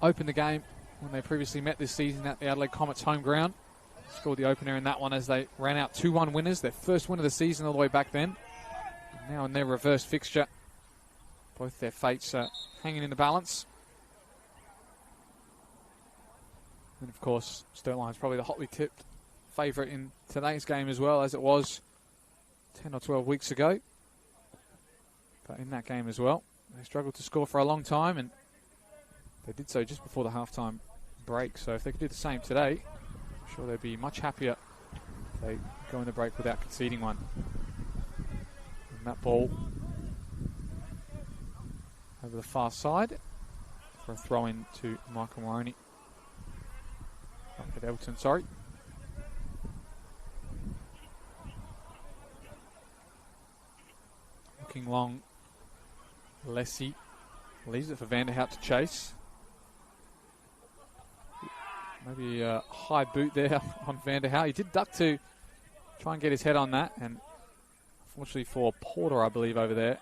S1: open the game when they previously met this season at the Adelaide Comets home ground. Scored the opener in that one as they ran out 2-1 winners, their first win of the season all the way back then. Now in their reverse fixture, both their fates are hanging in the balance. And of course, Sturt Lions probably the hotly tipped favourite in today's game as well, as it was 10 or 12 weeks ago. But in that game as well, they struggled to score for a long time, and they did so just before the halftime break. So if they could do the same today, I'm sure they'd be much happier if they go in the break without conceding one. And that ball over the far side for a throw-in to Michael Moroney. Up at Elton, sorry. Looking long. Lessie leaves it for Vanderhout to chase. Maybe a high boot there on Vanderhout. He did duck to try and get his head on that, and unfortunately for Porter, I believe, over there,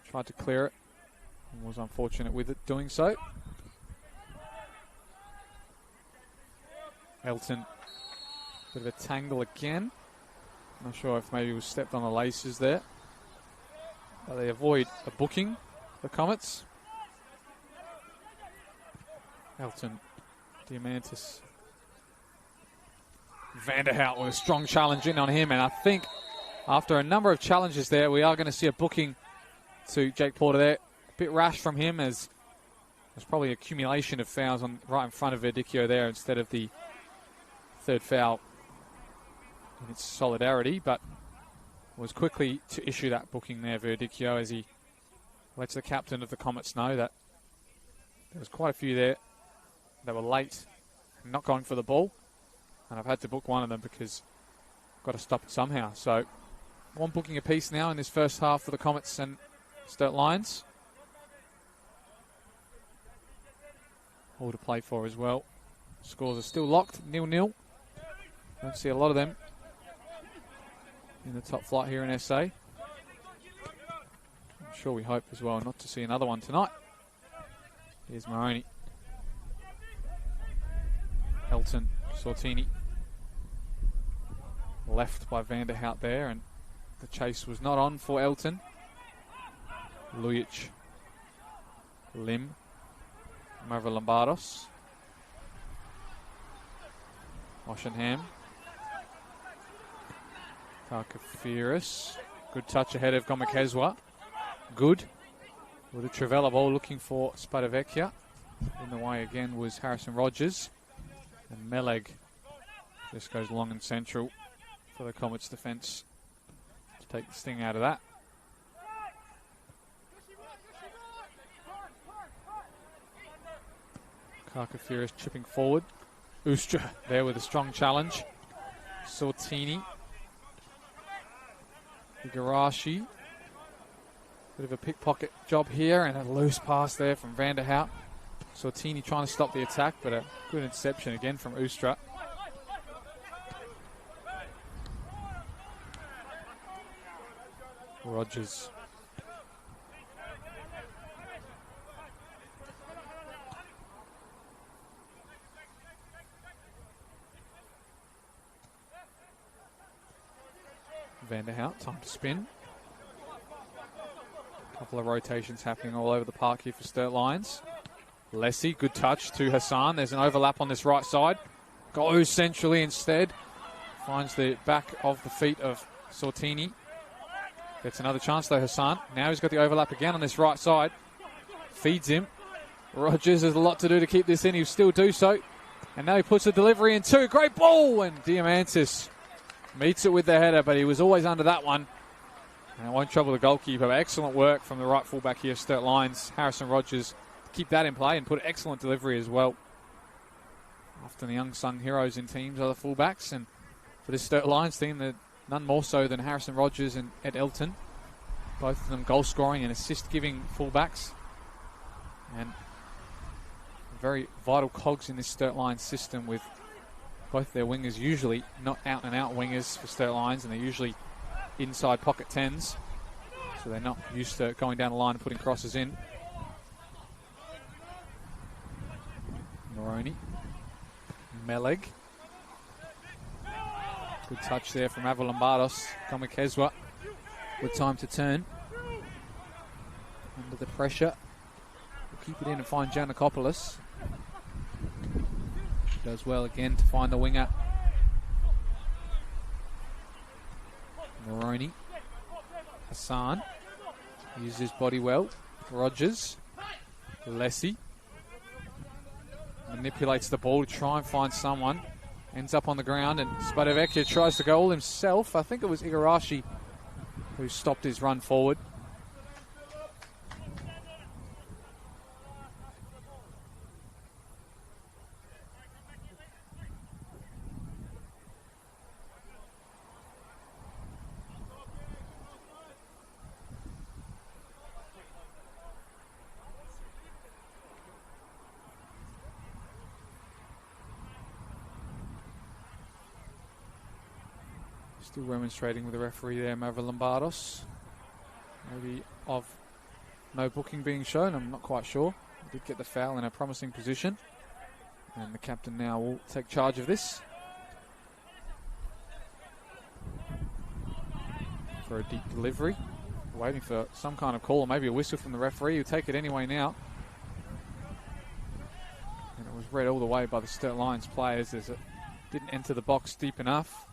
S1: tried to clear it and was unfortunate with it doing so. Elton, bit of a tangle again. Not sure if maybe he was stepped on the laces there. But they avoid a booking, the Comets. Elton, Diamantis. Vanderhout with a strong challenge in on him, and I think after a number of challenges there, we are going to see a booking to Jake Porter there. A bit rash from him, as there's probably accumulation of fouls on right in front of Verdicchio there instead of the third foul in its solidarity, but was quickly to issue that booking there, Verdicchio, as he lets the captain of the Comets know that there was quite a few there that were late and not going for the ball, and I've had to book one of them because I've got to stop it somehow. So one booking apiece now in this first half for the Comets and Sturt Lions. All to play for as well. Scores are still locked, 0-0. Don't see a lot of them in the top flight here in SA. I'm sure we hope as well not to see another one tonight. Here's Moroney. Elton, Sortini. Left by Vanderhout there, and the chase was not on for Elton. Lujic. Lim. Mavrolambardos. Oshenham. Tarkafiris. Good touch ahead of Gomakezwa. Good. With a Trivella ball looking for Spadavecchia. In the way again was Harrison Rogers. And Meleg just goes long and central for the Comets defence to take the sting out of that. Karkafiris chipping forward. Ustra there with a strong challenge. Sortini. Igarashi. Bit of a pickpocket job here, and a loose pass there from Vanderhout. Sortini trying to stop the attack, but a good interception again from Ustra. Rogers. Vanderhout, time to spin. Couple of rotations happening all over the park here for Sturt Lions. Lessie, good touch to Hassan. There's an overlap on this right side. Goes centrally instead. Finds the back of the feet of Sortini. Gets another chance though, Hassan. Now he's got the overlap again on this right side. Feeds him. Rogers has a lot to do to keep this in. He'll still do so. And now he puts the delivery in too. Great ball! And Diamantis meets it with the header, but he was always under that one. And it won't trouble the goalkeeper. Excellent work from the right fullback here, Sturt Lions. Harrison Rogers keep that in play and put excellent delivery as well. Often the unsung heroes in teams are the fullbacks, and for this Sturt Lions team, they're none more so than Harrison Rogers and Ed Elton. Both of them goal scoring and assist giving fullbacks. And very vital cogs in this Sturt Lions system, with both their wingers usually not out and out wingers for Sturt Lions, and they're usually inside pocket 10s. So they're not used to going down the line and putting crosses in. Moroni. Meleg. Good touch there from Avalambardos. Gomikezwa with time to turn. Under the pressure. We'll keep it in and find Giannakopoulos. Does well again to find the winger. Moroni. Hassan. Uses his body well. Rogers. Lessie. Manipulates the ball to try and find someone. Ends up on the ground, and Spadovecchia tries to go all himself. I think it was Igarashi who stopped his run forward. Still remonstrating with the referee there, Mavrolambardos. Maybe of no booking being shown, I'm not quite sure. He did get the foul in a promising position. And the captain now will take charge of this. For a deep delivery. Waiting for some kind of call, or maybe a whistle from the referee. He'll take it anyway now. And it was read all the way by the Sturt Lions players as it didn't enter the box deep enough.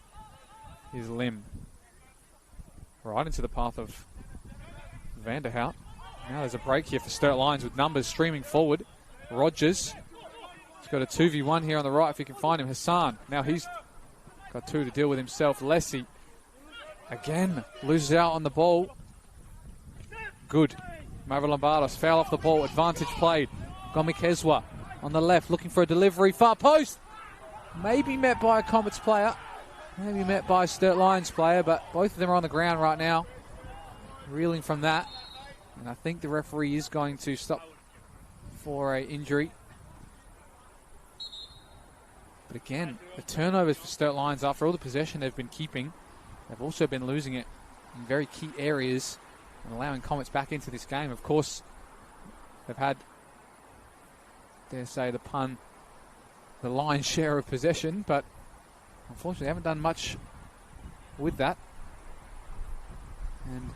S1: His limb right into the path of Vanderhout. Now there's a break here for Sturt Lions with numbers streaming forward. Rogers. He's got a 2v1 here on the right if he can find him. Hassan. Now he's got two to deal with himself. Lessie again loses out on the ball. Good. Mavrolambardos foul off the ball. Advantage played. Gomikezwa on the left looking for a delivery. Far post. Maybe met by a Comets player. Maybe met by a Sturt Lions player, but both of them are on the ground right now, reeling from that. And I think the referee is going to stop for an injury. But again, the turnovers for Sturt Lions, after all the possession they've been keeping, they've also been losing it in very key areas and allowing Comets back into this game. Of course, they've had, dare say the pun, the lion's share of possession, but unfortunately, haven't done much with that. And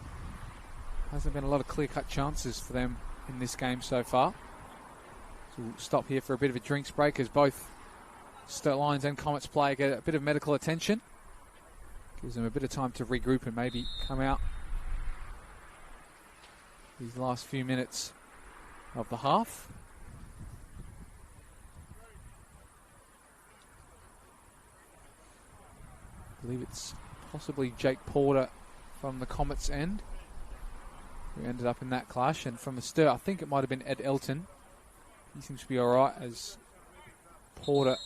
S1: hasn't been a lot of clear-cut chances for them in this game so far. So we'll stop here for a bit of a drinks break as both Sturt Lions and Comets play get a bit of medical attention. Gives them a bit of time to regroup and maybe come out these last few minutes of the half. I believe it's possibly Jake Porter from the Comets end who ended up in that clash, and from the Sturt I think it might have been Ed Elton. He seems to be alright, as Porter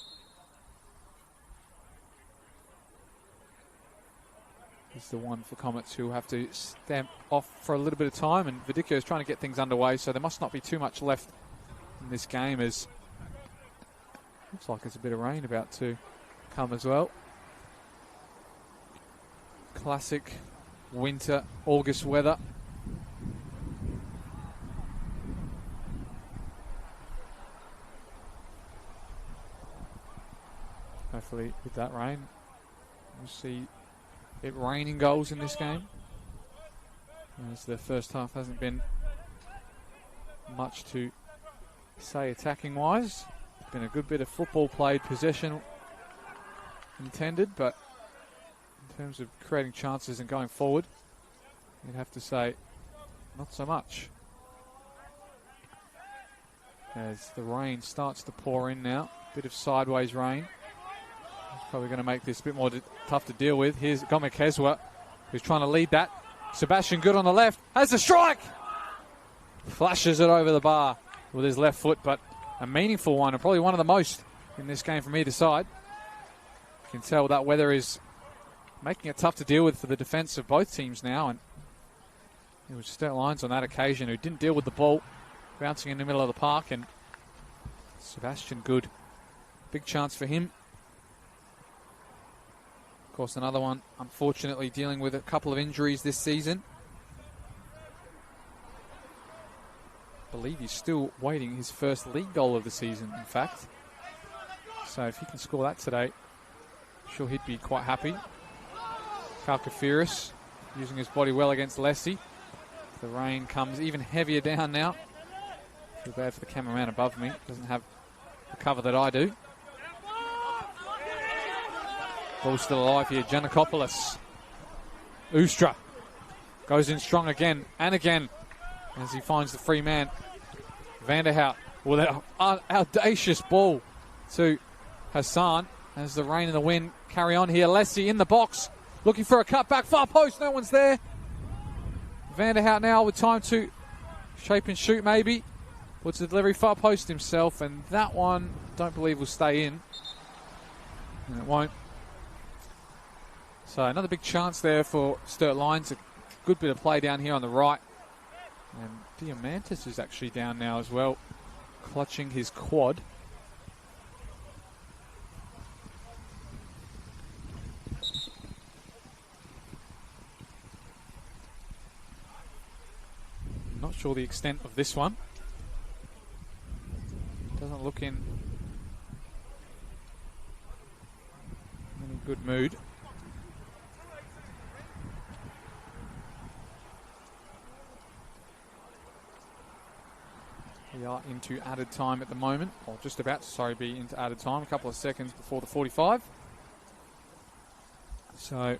S1: is the one for Comets who will have to stamp off for a little bit of time, and Vidicchio is trying to get things underway, so there must not be too much left in this game, as looks like there's a bit of rain about to come as well. Classic winter August weather. Hopefully with that rain we'll see it raining goals in this game, as the first half hasn't been much to say attacking wise. It's been a good bit of football played, possession intended, but in terms of creating chances and going forward, you'd have to say not so much. As the rain starts to pour in now. Bit of sideways rain. It's probably going to make this a bit more tough to deal with. Here's Gomekezwa, who's trying to lead that. Sebastian Good on the left. Has a strike! Flashes it over the bar with his left foot, but a meaningful one, and probably one of the most in this game from either side. You can tell that weather is making it tough to deal with for the defence of both teams now, and it was Sturt Lions on that occasion who didn't deal with the ball, bouncing in the middle of the park, and Sebastian Good, big chance for him. Of course, another one, unfortunately, dealing with a couple of injuries this season. I believe he's still waiting his first league goal of the season, in fact. So if he can score that today, I'm sure he'd be quite happy. Kalkafiris using his body well against Lessie. The rain comes even heavier down now. Feel bad for the cameraman above me. Doesn't have the cover that I do. Ball still alive here. Giannakopoulos. Ustra goes in strong again and again as he finds the free man. Vanderhout with an audacious ball to Hassan as the rain and the wind carry on here. Lessie in the box looking for a cutback. Far post. No one's there. Vanderhout now with time to shape and shoot maybe. Puts the delivery far post himself, and that one don't believe will stay in. And it won't. So another big chance there for Sturt Lions. A good bit of play down here on the right. And Diamantis is actually down now as well, clutching his quad. Not sure the extent of this one. Doesn't look in any good mood. We are into added time at the moment, or just about to, be into added time, a couple of seconds before the 45. So, and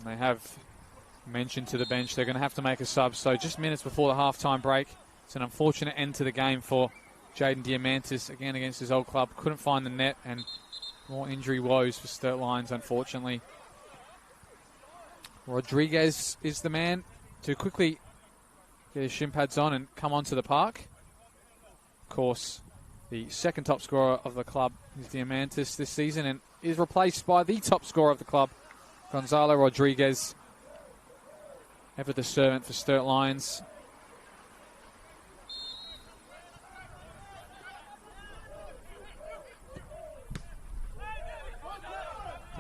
S1: they have mentioned to the bench they're going to have to make a sub, so just minutes before the half-time break. It's an unfortunate end to the game for Jaden Diamantis, again against his old club. Couldn't find the net, and more injury woes for Sturt Lions, unfortunately. Rodriguez is the man to quickly get his shin pads on and come onto the park. Of course, the second top scorer of the club is Diamantis this season and is replaced by the top scorer of the club, Gonzalo Rodriguez. Ever the servant for Sturt Lions.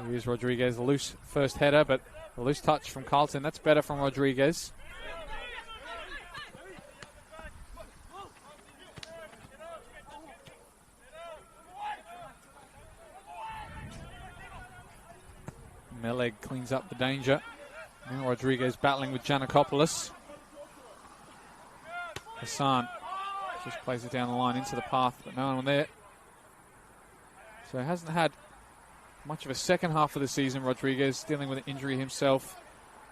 S1: Here's Rodriguez, a loose first header, but a loose touch from Carlton. That's better from Rodriguez. Meleg cleans up the danger. Now Rodriguez battling with Giannakopoulos. Hassan just plays it down the line into the path, but no one there. So he hasn't had much of a second half of the season, Rodriguez, dealing with an injury himself.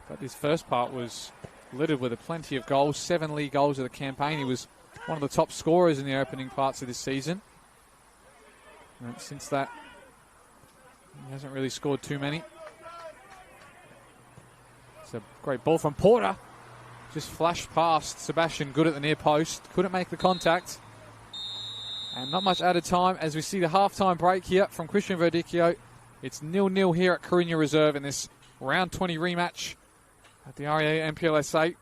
S1: But his first part was littered with plenty of goals, 7 league goals of the campaign. He was one of the top scorers in the opening parts of this season. And since that, he hasn't really scored too many. It's a great ball from Porter. Just flashed past Sebastian Good at the near post. Couldn't make the contact. And not much added time as we see the halftime break here from Christian Verdicchio. It's 0-0 here at Coruña Reserve in this round 20 rematch at the REA NPLSA.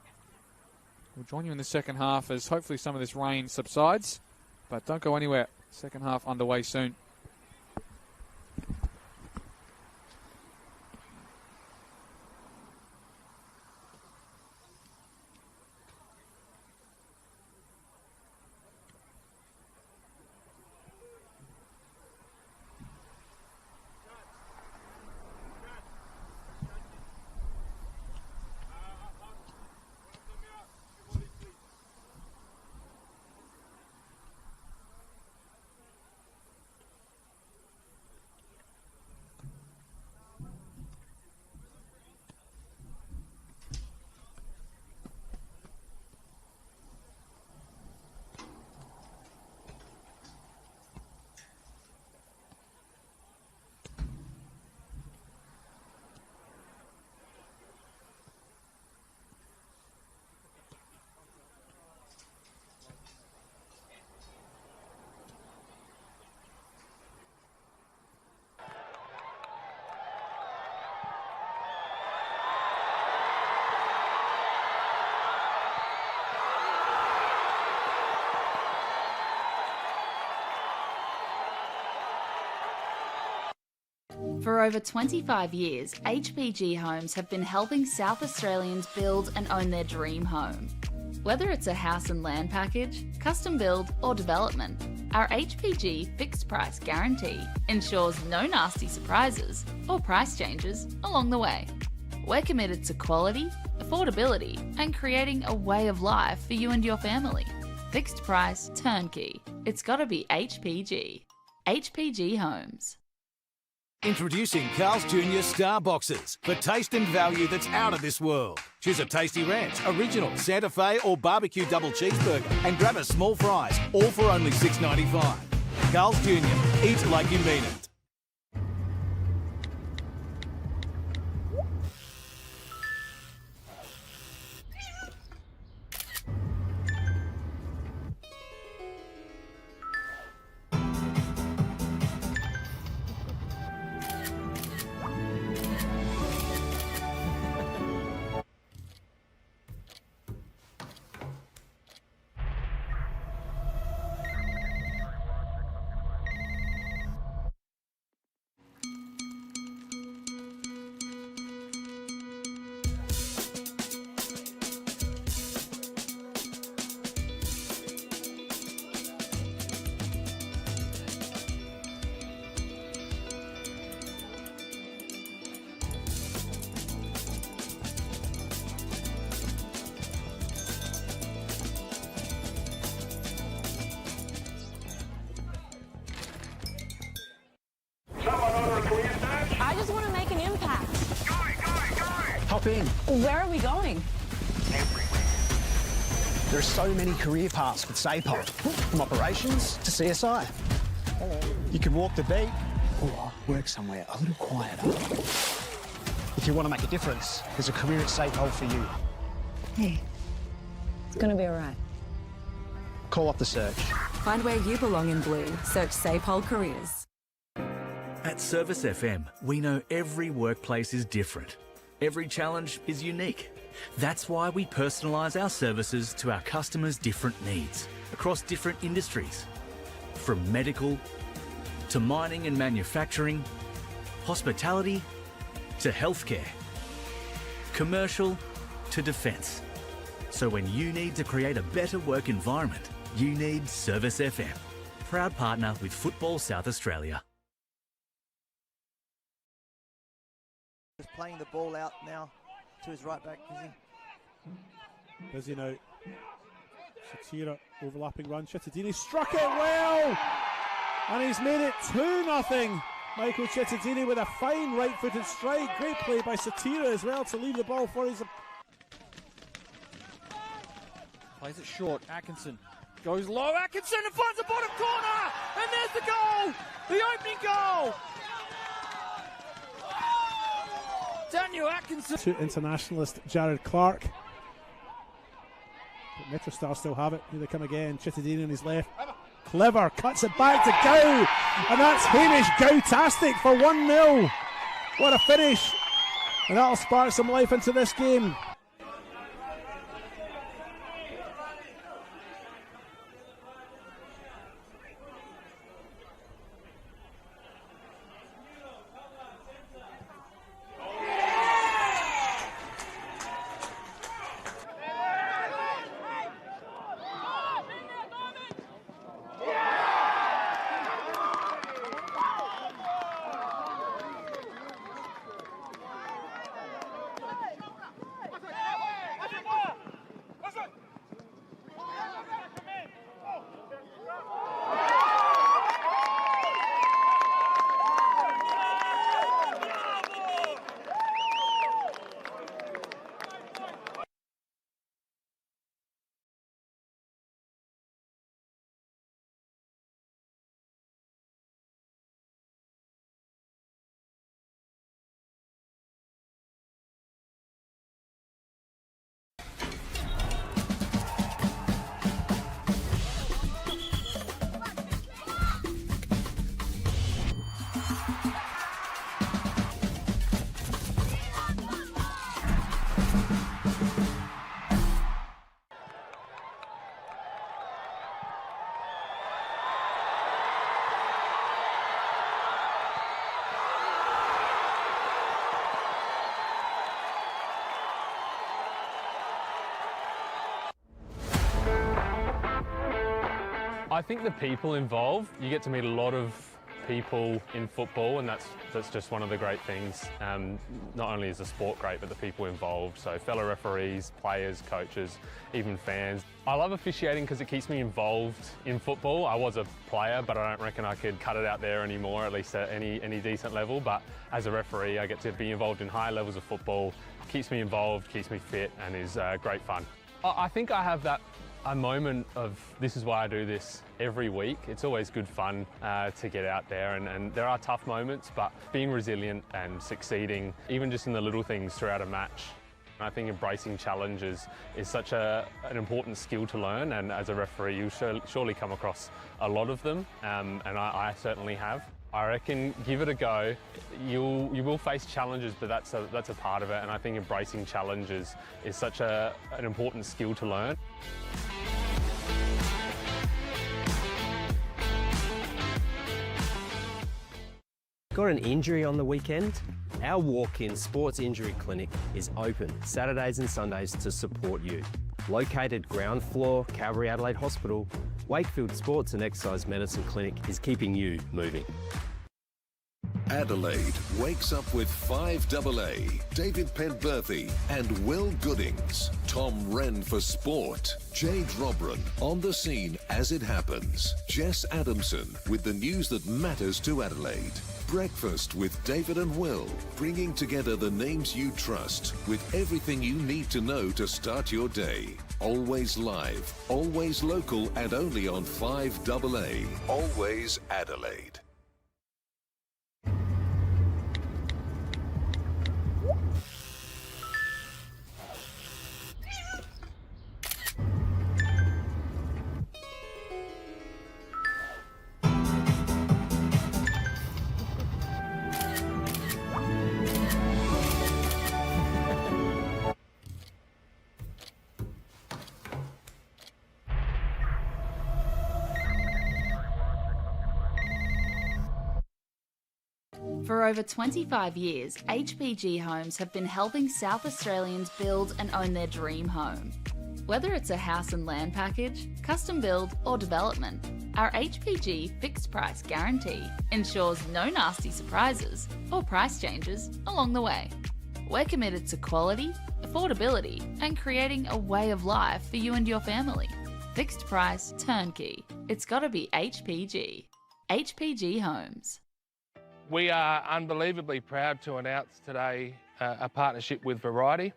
S1: We'll join you in the second half as hopefully some of this rain subsides. But don't go anywhere. Second half underway soon.
S3: For over 25 years, HPG Homes have been helping South Australians build and own their dream home. Whether it's a house and land package, custom build or development, our HPG fixed price guarantee ensures no nasty surprises or price changes along the way. We're committed to quality, affordability and creating a way of life for you and your family. Fixed price, turnkey. It's gotta be HPG. HPG Homes.
S5: Introducing Carl's Jr. Star Boxes for taste and value that's out of this world. Choose a tasty ranch, original, Santa Fe or barbecue double cheeseburger and grab a small fries, all for only $6.95. Carl's Jr. Eat like you mean it.
S9: I just want to make an impact.
S10: Hop in.
S9: Where are we going?
S10: There are so many career paths with SAPOL, from operations to CSI. You can walk the beat or work somewhere a little quieter. If you want to make a difference, there's a career at SAPOL for you.
S9: Hey, it's going to be all right.
S10: Call up the search.
S11: Find where you belong in blue. Search SAPOL Careers.
S7: At Service FM, we know every workplace is different. Every challenge is unique. That's why we personalise our services to our customers' different needs across different industries. From medical to mining and manufacturing, hospitality to healthcare, commercial to defence. So when you need to create a better work environment, you need Service FM. Proud partner with Football South Australia.
S12: Just playing the ball out now to his right back, Busy.
S2: Busy now. Satira overlapping run. Cittadini struck it well! And he's made it 2-0. Michael Cittadini with a fine right-footed strike. Great play by Satira as well to leave the ball for his...
S13: Plays it short. Atkinson goes low. Atkinson and finds the bottom corner! And there's the goal! The opening goal! Daniel Atkinson.
S2: To internationalist Jared Clark. But Metrostar still have it. Here they come again. Cittadini on his left. Clever. Cuts it back to Gow. And that's Hamish Gow-tastic for 1-0. What a finish. And that'll spark some life into this game.
S6: I think the people involved, you get to meet a lot of people in football, and that's just one of the great things. Not only is the sport great, but the people involved. So fellow referees, players, coaches, even fans. I love officiating because it keeps me involved in football. I was a player, but I don't reckon I could cut it out there anymore, at least at any decent level. But as a referee, I get to be involved in high levels of football. Keeps me involved, keeps me fit, and is great fun. I think I have a moment of this is why I do this every week. It's always good fun to get out there, and there are tough moments, but being resilient and succeeding, even just in the little things throughout a match. I think embracing challenges is such an important skill to learn, and as a referee you surely come across a lot of them, and I certainly have. I reckon give it a go. You will face challenges, but that's a part of it, and I think embracing challenges is such an important skill to learn.
S14: Got an injury on the weekend? Our walk-in sports injury clinic is open Saturdays and Sundays to support you. Located ground floor, Calvary Adelaide Hospital, Wakefield Sports and Exercise Medicine Clinic is keeping you moving.
S8: Adelaide wakes up with 5AA, David Penberthy and Will Goodings. Tom Wren for sport. Jade Robran on the scene as it happens. Jess Adamson with the news that matters to Adelaide. Breakfast with David and Will, bringing together the names you trust with everything you need to know to start your day. Always live, always local, and only on 5AA. Always Adelaide.
S3: For over 25 years, HPG Homes have been helping South Australians build and own their dream home. Whether it's a house and land package, custom build or development, our HPG fixed price guarantee ensures no nasty surprises or price changes along the way. We're committed to quality, affordability and creating a way of life for you and your family. Fixed price, turnkey. It's gotta be HPG. HPG Homes.
S15: We are unbelievably proud to announce today a partnership with Variety,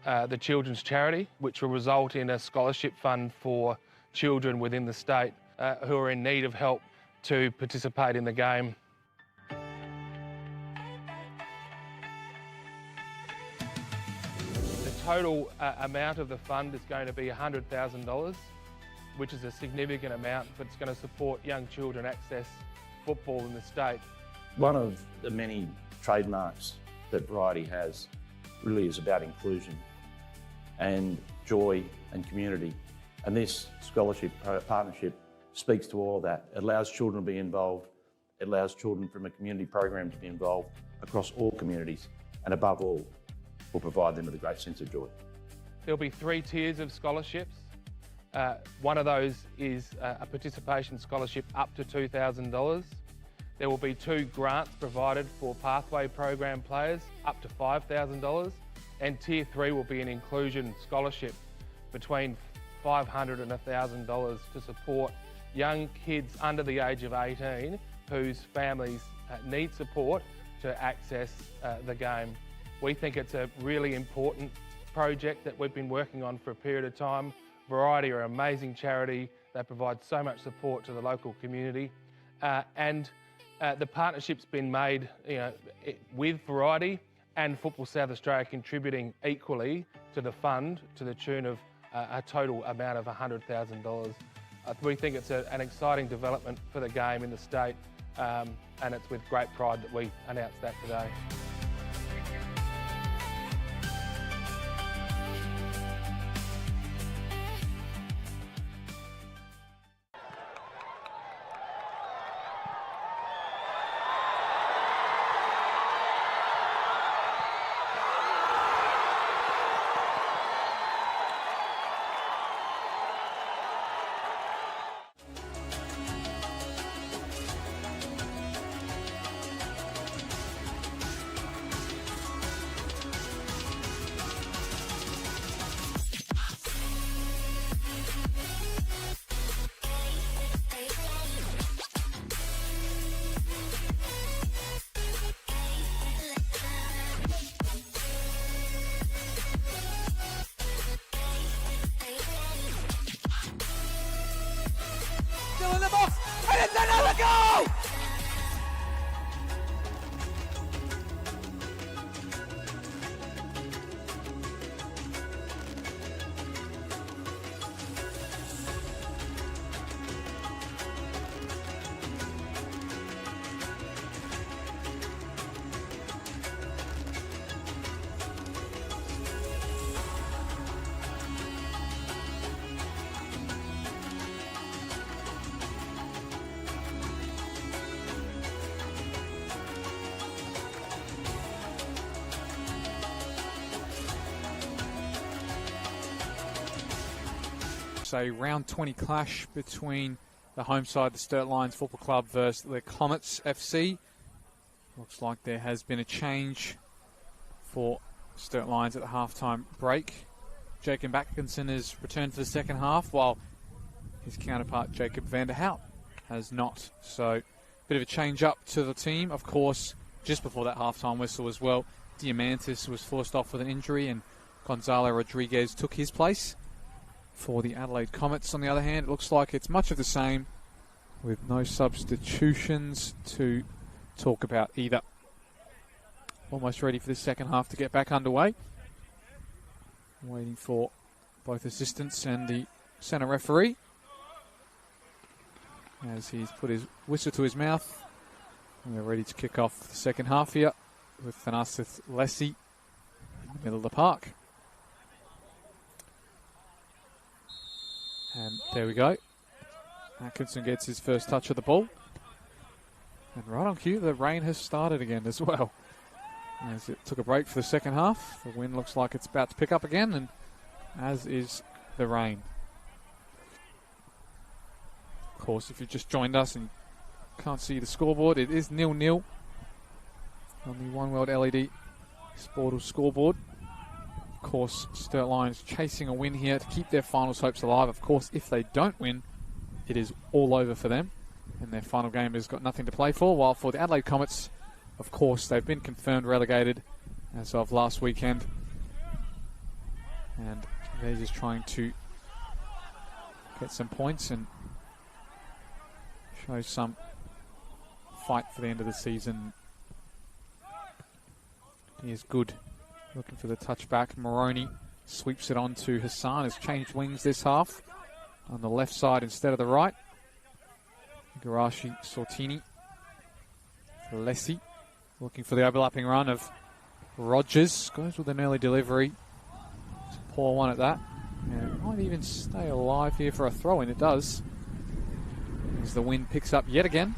S15: the children's charity, which will result in a scholarship fund for children within the state who are in need of help to participate in the game. The total amount of the fund is going to be $100,000, which is a significant amount, but it's going to support young children access football in the state.
S16: One of the many trademarks that Variety has really is about inclusion and joy and community. And this scholarship partnership speaks to all of that. It allows children to be involved. It allows children from a community program to be involved across all communities. And above all, will provide them with a great sense of joy.
S15: There'll be 3 tiers of scholarships. One of those is a participation scholarship up to $2,000. There will be 2 grants provided for pathway program players up to $5,000, and Tier 3 will be an inclusion scholarship between $500 and $1,000 to support young kids under the age of 18 whose families need support to access the game. We think it's a really important project that we've been working on for a period of time. Variety are an amazing charity. They provide so much support to the local community, and the partnership's been made with Variety and Football South Australia contributing equally to the fund to the tune of a total amount of $100,000. We think it's an exciting development for the game in the state, and it's with great pride that we announce that today.
S1: It's a round 20 clash between the home side, the Sturt Lions Football Club, versus the Comets FC. Looks like there has been a change for Sturt Lions at the halftime break. Jacob Atkinson has returned for the second half, while his counterpart Jacob van der Hout has not. So, bit of a change up to the team. Of course, just before that halftime whistle as well, Diamantis was forced off with an injury, and Gonzalo Rodriguez took his place. For the Adelaide Comets, on the other hand, it looks like it's much of the same, with no substitutions to talk about either. Almost ready for the second half to get back underway. Waiting for both assistants and the centre referee as he's put his whistle to his mouth. We're ready to kick off the second half here with Thanasis Lessie in the middle of the park. And there we go. Atkinson gets his first touch of the ball. And right on cue, the rain has started again as well. As it took a break for the second half, the wind looks like it's about to pick up again, and as is the rain. Of course, if you've just joined us and can't see the scoreboard, it is 0-0 on the One World LED Sportal scoreboard. Of course, Sturt Lions chasing a win here to keep their finals hopes alive. Of course, if they don't win, it is all over for them, and their final game has got nothing to play for. While for the Adelaide Comets, of course, they've been confirmed relegated as of last weekend, and they're just trying to get some points and show some fight for the end of the season. He is good. Looking for the touchback. Moroney sweeps it on to Hassan. Has changed wings this half on the left side instead of the right. Garashi Sortini for Lessie. Looking for the overlapping run of Rogers. Goes with an early delivery. It's a poor one at that. And it might even stay alive here for a throw-in. It does. As the wind picks up yet again.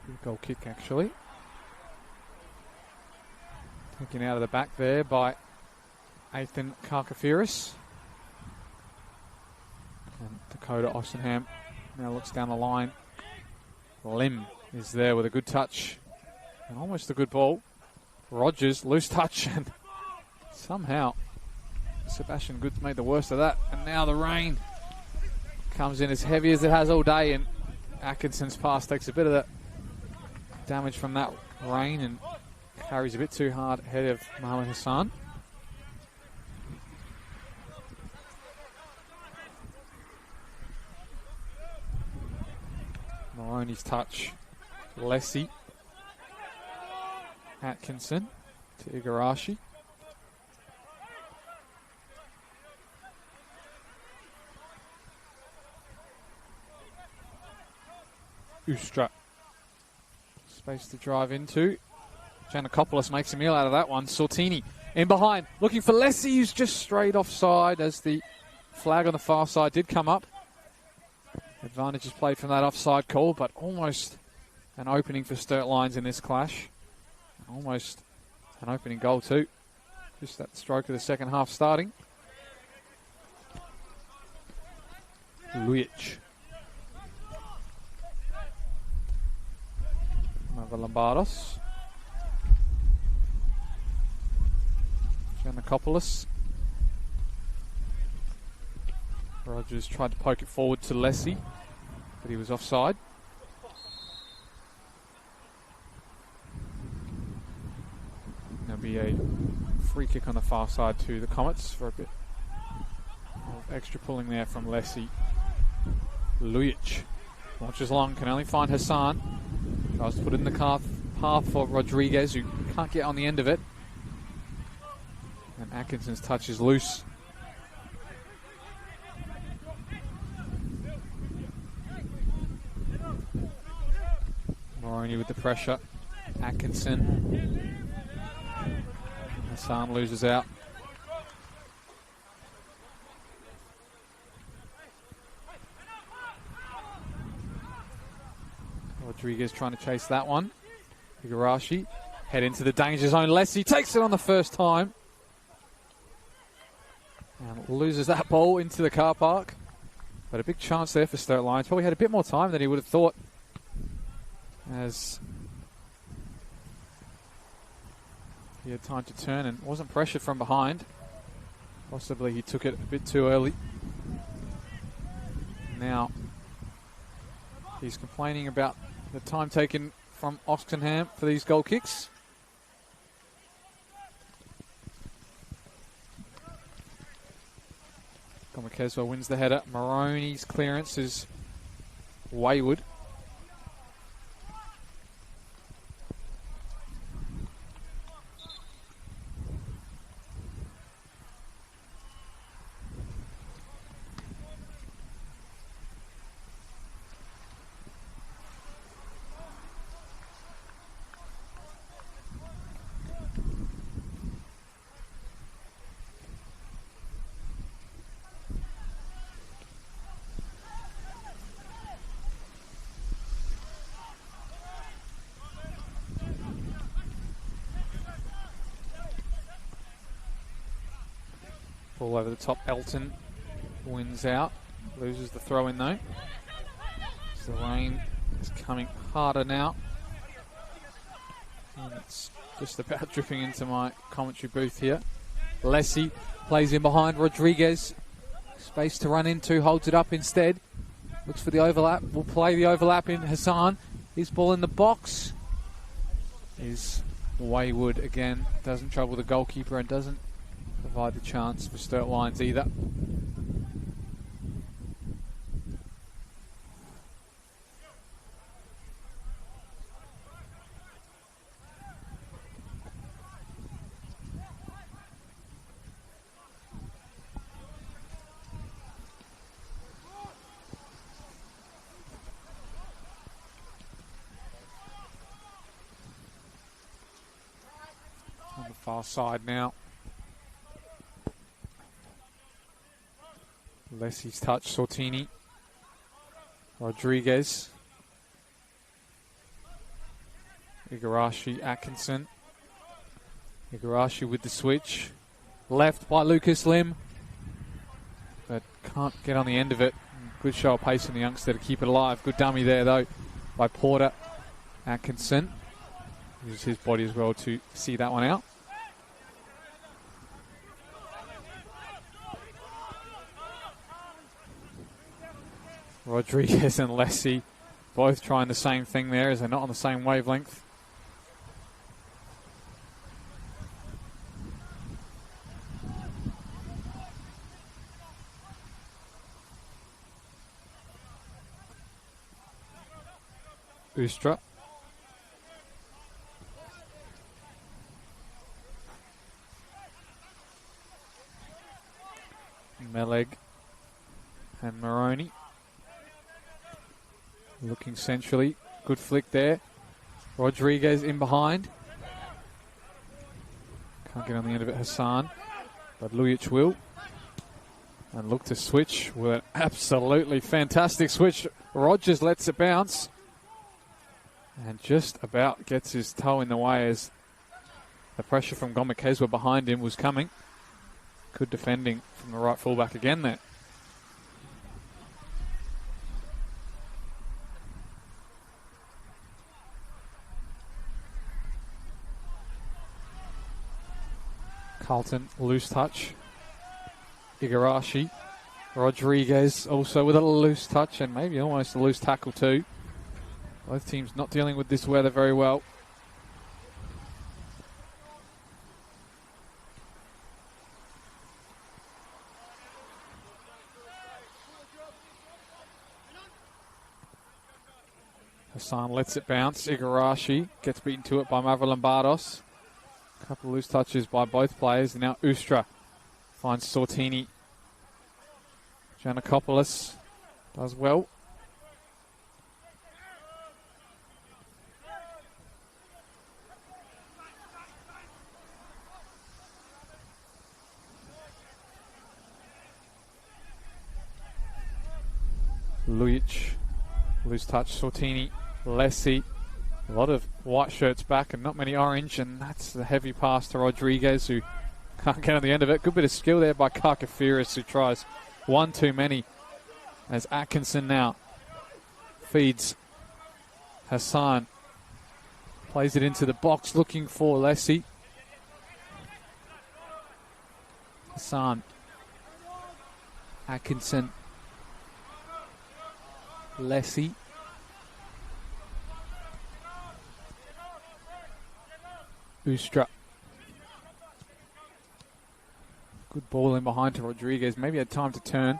S1: Good goal kick, actually. Taken out of the back there by Athan Karkafiris. And Dakota Ostenham now looks down the line. Lim is there with a good touch. And almost a good ball. Rogers, loose touch, and somehow Sebastian Goods made the worst of that. And now the rain comes in as heavy as it has all day, and Atkinson's pass takes a bit of the damage from that rain and carries a bit too hard ahead of Mohamed Hassan. Moroney's touch. Lessie. Atkinson to Igarashi. Ustra. Space to drive into. Giannakopoulos makes a meal out of that one. Sortini in behind, looking for Lessie, who's just straight offside as the flag on the far side did come up. Advantage is played from that offside call, but almost an opening for Sturt Lions in this clash. Almost an opening goal too. Just at the stroke of the second half starting. Lujic. Mavrolambados. Giannakopoulos. Rogers tried to poke it forward to Lessie, but he was offside. There'll be a free kick on the far side to the Comets for a bit of extra pulling there from Lessie. Lujic launches long, can only find Hassan. Tries to put it in the path for Rodriguez, who can't get on the end of it. And Atkinson's touch is loose. Moroney with the pressure. Atkinson. Hassan loses out. Rodriguez trying to chase that one. Igarashi head into the danger zone. Lessie takes it on the first time. And loses that ball into the car park. But a big chance there for Sturt Lions. Probably had a bit more time than he would have thought, as he had time to turn and wasn't pressured from behind. Possibly he took it a bit too early. Now he's complaining about the time taken from Oxenham for these goal kicks. Gomakeswa wins the header. Maroney's clearance is wayward. Ball over the top. Elton wins out. Loses the throw in though. So the rain is coming harder now. And it's just about dripping into my commentary booth here. Lessie plays in behind Rodriguez. Space to run into. Holds it up instead. Looks for the overlap. Will play the overlap in Hassan. His ball in the box is wayward again. Doesn't trouble the goalkeeper and doesn't provide the chance for Sturt Lions either. On the far side now. Lessie's touch, Sortini. Rodriguez. Igarashi, Atkinson. Igarashi with the switch. Left by Lucas Lim. But can't get on the end of it. Good show of pace from the youngster to keep it alive. Good dummy there though by Porter. Atkinson uses his body as well to see that one out. Rodriguez and Lessie both trying the same thing there as they're not on the same wavelength. Ustra. Meleg and Maroney. Looking centrally. Good flick there. Rodriguez in behind. Can't get on the end of it, Hassan. But Lujic will. And look to switch with an absolutely fantastic switch. Rogers lets it bounce. And just about gets his toe in the way as the pressure from Gomakeswa behind him was coming. Good defending from the right fullback again there. Carlton, loose touch. Igarashi. Rodriguez also with a loose touch and maybe almost a loose tackle too. Both teams not dealing with this weather very well. Hassan lets it bounce. Igarashi gets beaten to it by Mavro Lombardos. A couple of loose touches by both players. And now Ustra finds Sortini. Giannakopoulos does well. Lujic, loose touch, Sortini, Lessie, A lot of white shirts back and not many orange, and that's the heavy pass to Rodriguez, who can't get on the end of it. Good bit of skill there by Karkafiris, who tries one too many, as Atkinson now feeds Hassan. Plays it into the box, looking for Lessie. Hassan. Atkinson. Lessie. Ustra. Good ball in behind to Rodriguez. Maybe had time to turn.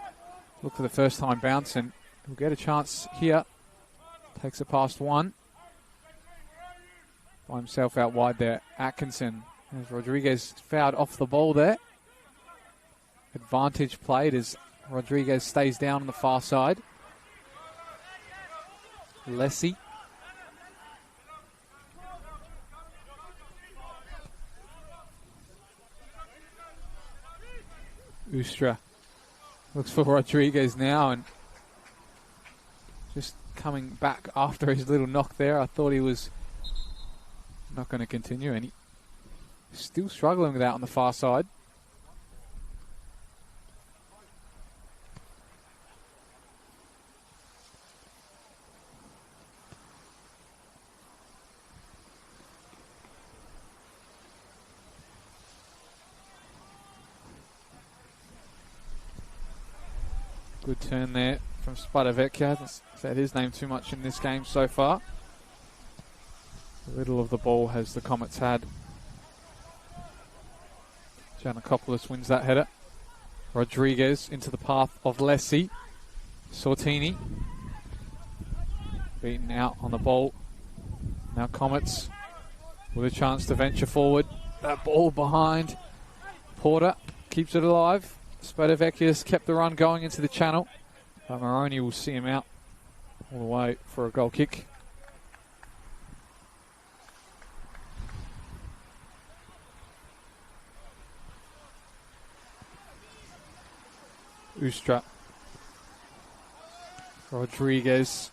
S1: Look for the first time bounce, and he'll get a chance here. Takes it past one. By himself out wide there. Atkinson. As Rodriguez fouled off the ball there. Advantage played as Rodriguez stays down on the far side. Lessie. Ustra looks for Rodriguez now, and just coming back after his little knock there. I thought he was not going to continue, and he's still struggling with that on the far side. Good turn there from Spadavecchia. That's said his name too much in this game so far. The middle of the ball has the Comets had. Giannakopoulos wins that header. Rodriguez into the path of Lessie. Sortini beaten out on the ball. Now Comets with a chance to venture forward. That ball behind. Porter keeps it alive. Spadavecchia's kept the run going into the channel. But Moroni will see him out all the way for a goal kick. Ustra. Rodriguez.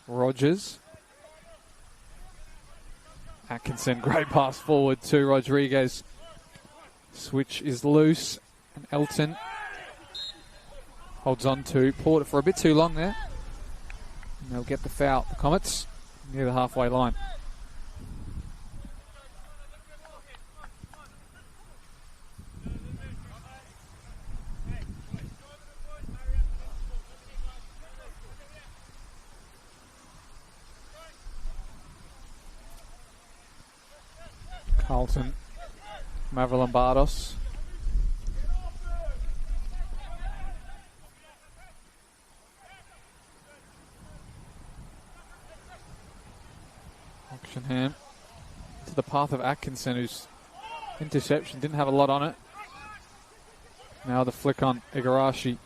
S1: Rogers. Atkinson, great pass forward to Rodriguez. Switch is loose. And Elton holds on to Porter for a bit too long there. And they'll get the foul. The Comets near the halfway line. Carlton, Mavrolambardos. Oxenham to the path of Atkinson, whose interception didn't have a lot on it. Now the flick on Igarashi.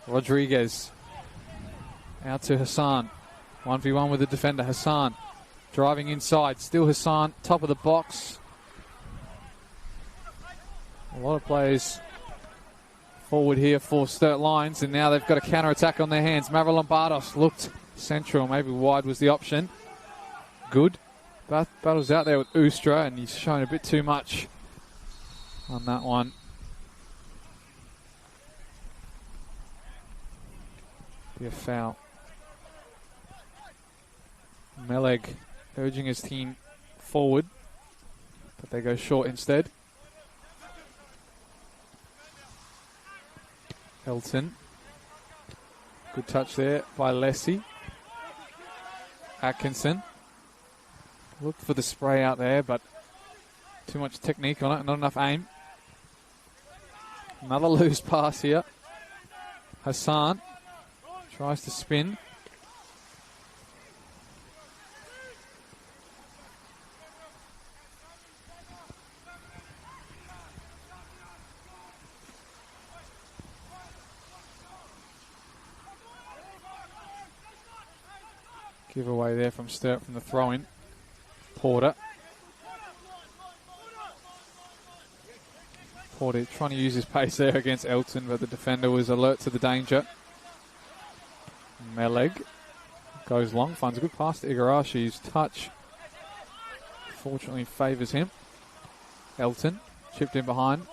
S1: Rodriguez out to Hassan. 1v1 with the defender. Hassan driving inside. Still Hassan, top of the box. A lot of players forward here for Sturt Lions, and now they've got a counter-attack on their hands. Mavrolambardos looked central, maybe wide was the option. Good. Battles out there with Ustra, and he's shown a bit too much on that one. Be a foul. Meleg urging his team forward, but they go short instead. Elton. Good touch there by Lessie. Atkinson. Looked for the spray out there, but too much technique on it, not enough aim. Another loose pass here. Hassan tries to spin. Give away there from Sturt from the throw-in. Porter trying to use his pace there against Elton, but the defender was alert to the danger. Meleg Goes long, finds a good pass to Igarashi's touch. Fortunately favours him. Elton chipped in behind.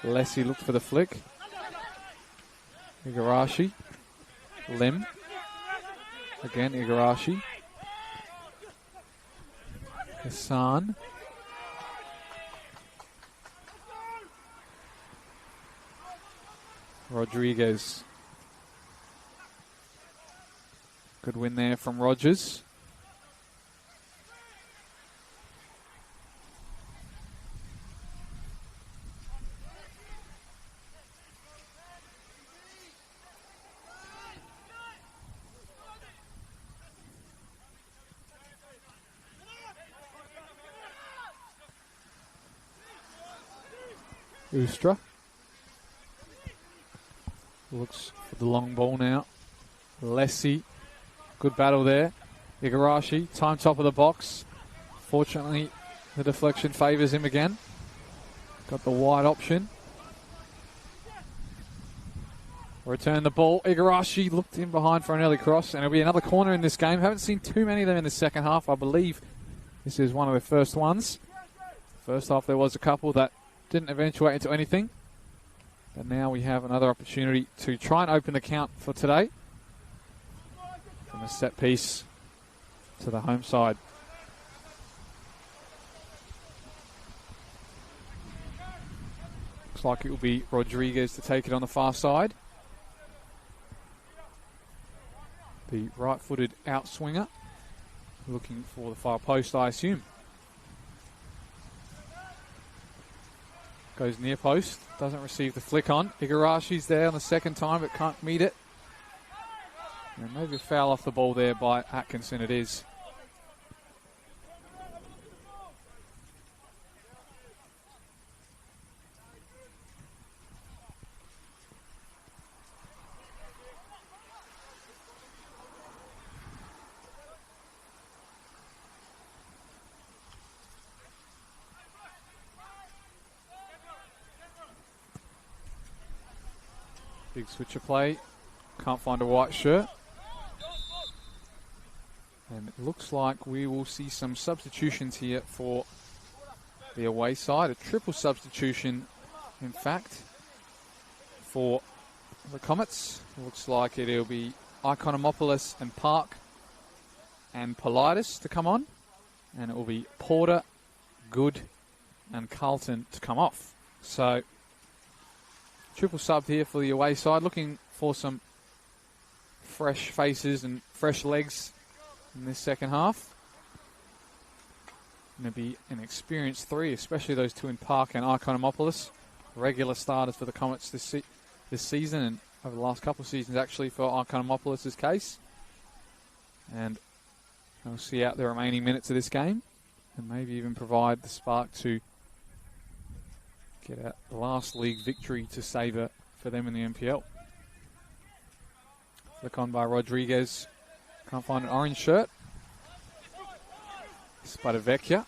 S1: Lessie looked for the flick. Igarashi. Lim. Again, Igarashi. Hassan. Rodriguez. Good win there from Rogers. Ustra looks for the long ball now. Lessie, good battle there. Igarashi, time top of the box. Fortunately, the deflection favours him again. Got the wide option. Return the ball. Igarashi looked in behind for an early cross, and it'll be another corner in this game. Haven't seen too many of them in the second half. I believe this is one of the first ones. First half there was a couple that didn't eventuate into anything. But now we have another opportunity to try and open the count for today. From a set piece to the home side. Looks like it will be Rodriguez to take it on the far side. The right-footed outswinger. Looking for the far post, I assume. Goes near post, doesn't receive the flick on. Igarashi's there on the second time, but can't meet it. And maybe a foul off the ball there by Atkinson, it is. Big switcher play. Can't find a white shirt. And it looks like we will see some substitutions here for the away side. A triple substitution, in fact, for the Comets. Looks like it'll be Ikonomopoulos and Park and Politis to come on. And it will be Porter, Good, and Carlton to come off. So, triple sub here for the away side. Looking for some fresh faces and fresh legs in this second half. Going to be an experienced three, especially those two in Park and Ikonomopoulos. Regular starters for the Comets this season and over the last couple of seasons actually for Ikonomopoulos' case. And we'll see out the remaining minutes of this game and maybe even provide the spark to get a last league victory to savour for them in the NPL. Flick on by Rodriguez. Can't find an orange shirt. Spadavecchia.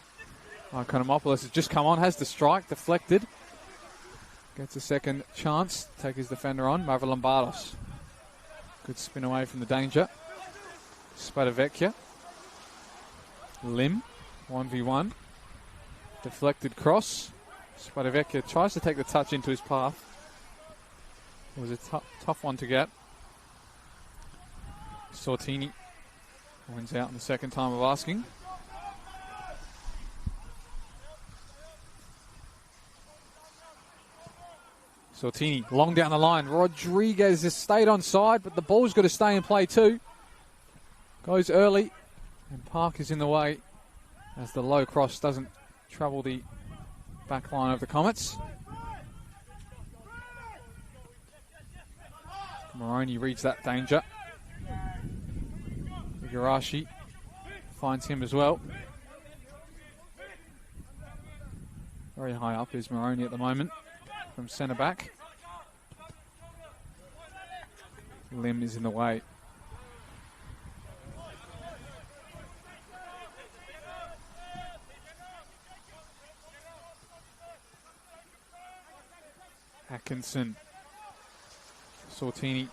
S1: Ikonomopoulos has just come on, has the strike, deflected. Gets a second chance. Take his defender on, Mavrolambardos. Good spin away from the danger. Spadavecchia. Lim, 1v1. Deflected cross. Spadavecchia tries to take the touch into his path. It was a tough one to get. Sortini wins out in the second time of asking. Sortini long down the line. Rodriguez has stayed on side, but the ball's got to stay in play too. Goes early, and Park is in the way as the low cross doesn't trouble the back line of the Comets. Maroney reads that danger. Igarashi finds him as well. Very high up is Maroney at the moment from centre back. Lim is in the way. Atkinson. Sortini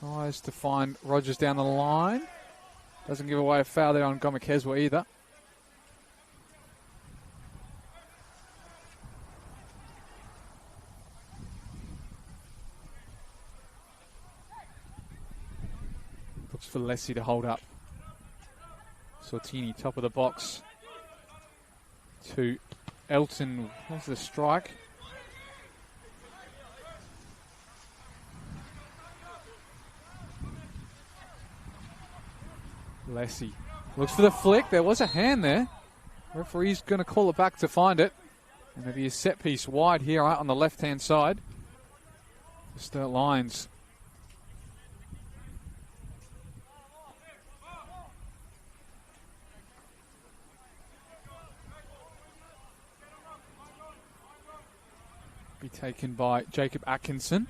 S1: Tries to find Rogers down the line. Doesn't give away a foul there on Gomekezwa either. Looks for Lessie to hold up. Sortini, top of the box. To Elton. That's the strike. Lessie looks for the flick. There was a hand there. Referee's going to call it back to find it. And it'll be a set piece wide here out on the left-hand side. Sturt Lions. Be taken by Jacob Atkinson.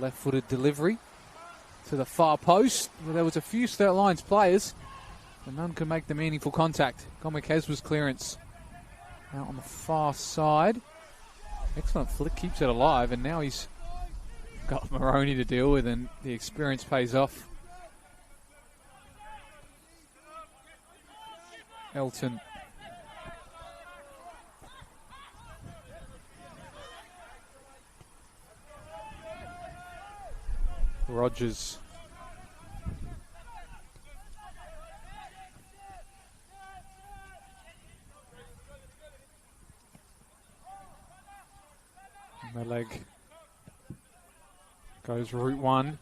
S1: Left-footed delivery to the far post. Well, there was a few Sturt Lions players, but none could make the meaningful contact. Gomekezwa's clearance out on the far side. Excellent flick, keeps it alive, and now he's got Moroney to deal with, and the experience pays off. Elton. Rogers. Meleg goes route one.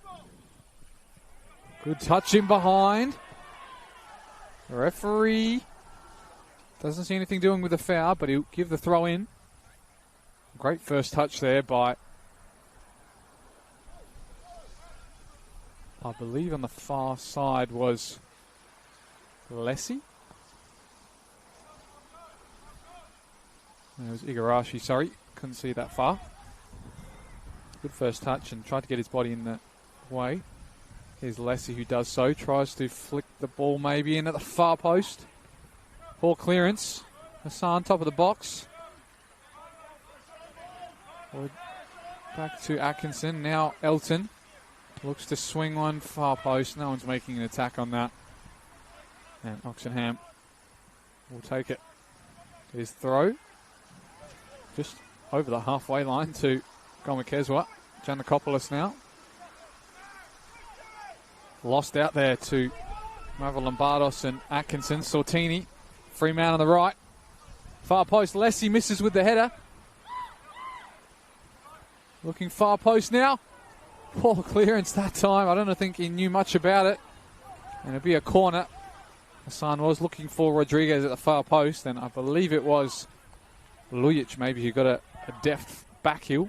S1: Good touch in behind. The referee doesn't see anything doing with the foul, but he'll give the throw in. Great first touch there by, I believe on the far side was Lessie. It was Igarashi, sorry. Couldn't see that far. Good first touch and tried to get his body in the way. Here's Lessie who does so. Tries to flick the ball maybe in at the far post. Poor clearance. Hassan, top of the box. Back to Atkinson. Now Elton. Looks to swing one far post. No one's making an attack on that. And Oxenham will take it. His throw. Just over the halfway line to Gomekezwa. Giannakopoulos now. Lost out there to Mavrolambardos and Atkinson. Sortini. Free man on the right. Far post. Lessie misses with the header. Looking far post now. Poor clearance that time. I don't think he knew much about it. And it'll be a corner. Hassan was looking for Rodriguez at the far post, and I believe it was Lujic maybe who got a deft back heel.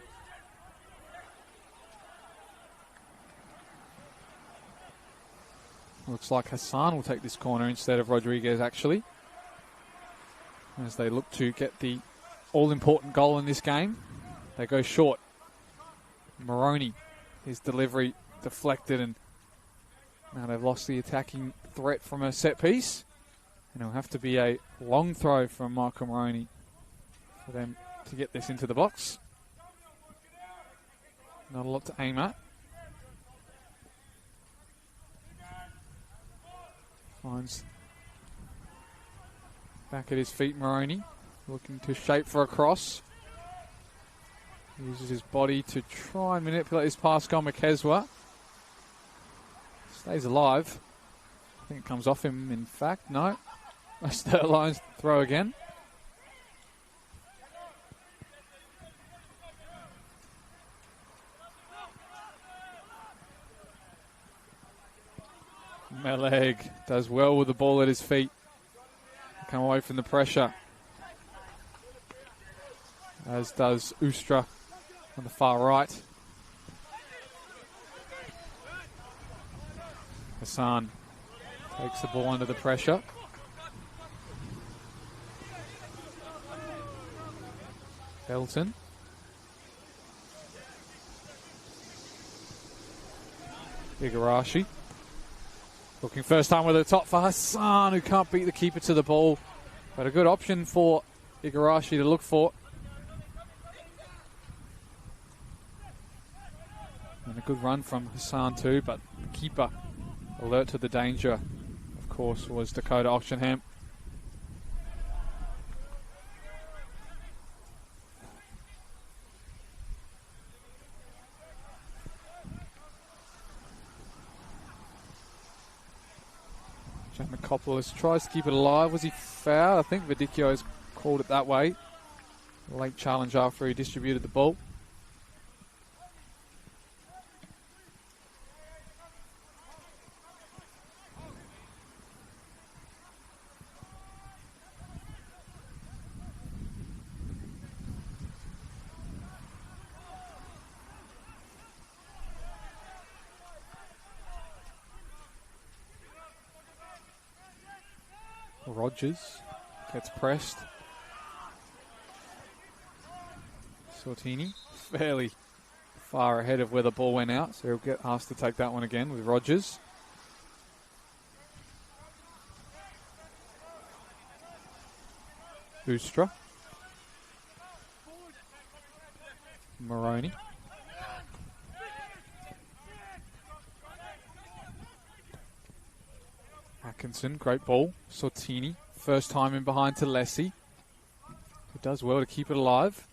S1: Looks like Hassan will take this corner instead of Rodriguez actually, as they look to get the all-important goal in this game. They go short. Moroney. His delivery deflected, and now they've lost the attacking threat from a set piece. And it'll have to be a long throw from Michael Moroney for them to get this into the box. Not a lot to aim at. Finds back at his feet, Moroney, looking to shape for a cross. Uses his body to try and manipulate his pass. Gomekezwa stays alive. I think it comes off him, in fact. No. Sturt Lions throw again. Meleg does well with the ball at his feet. Come away from the pressure. As does Ustra on the far right. Hassan takes the ball under the pressure. Elton. Igarashi. Looking first time with a top for Hassan, who can't beat the keeper to the ball. But a good option for Igarashi to look for. good run from Hassan too, but the keeper alert to the danger, of course, was Dakota Oxenham. Giannakopoulos tries to keep it alive. Was he fouled? I think Vidicchio's called it that way. Late challenge after he distributed the ball. Rogers gets pressed. Sortini fairly far ahead of where the ball went out, so he'll get asked to take that one again with Rogers. Ustra. Maroney. Atkinson, great ball. Sortini, first time in behind to Lessie, who does well to keep it alive.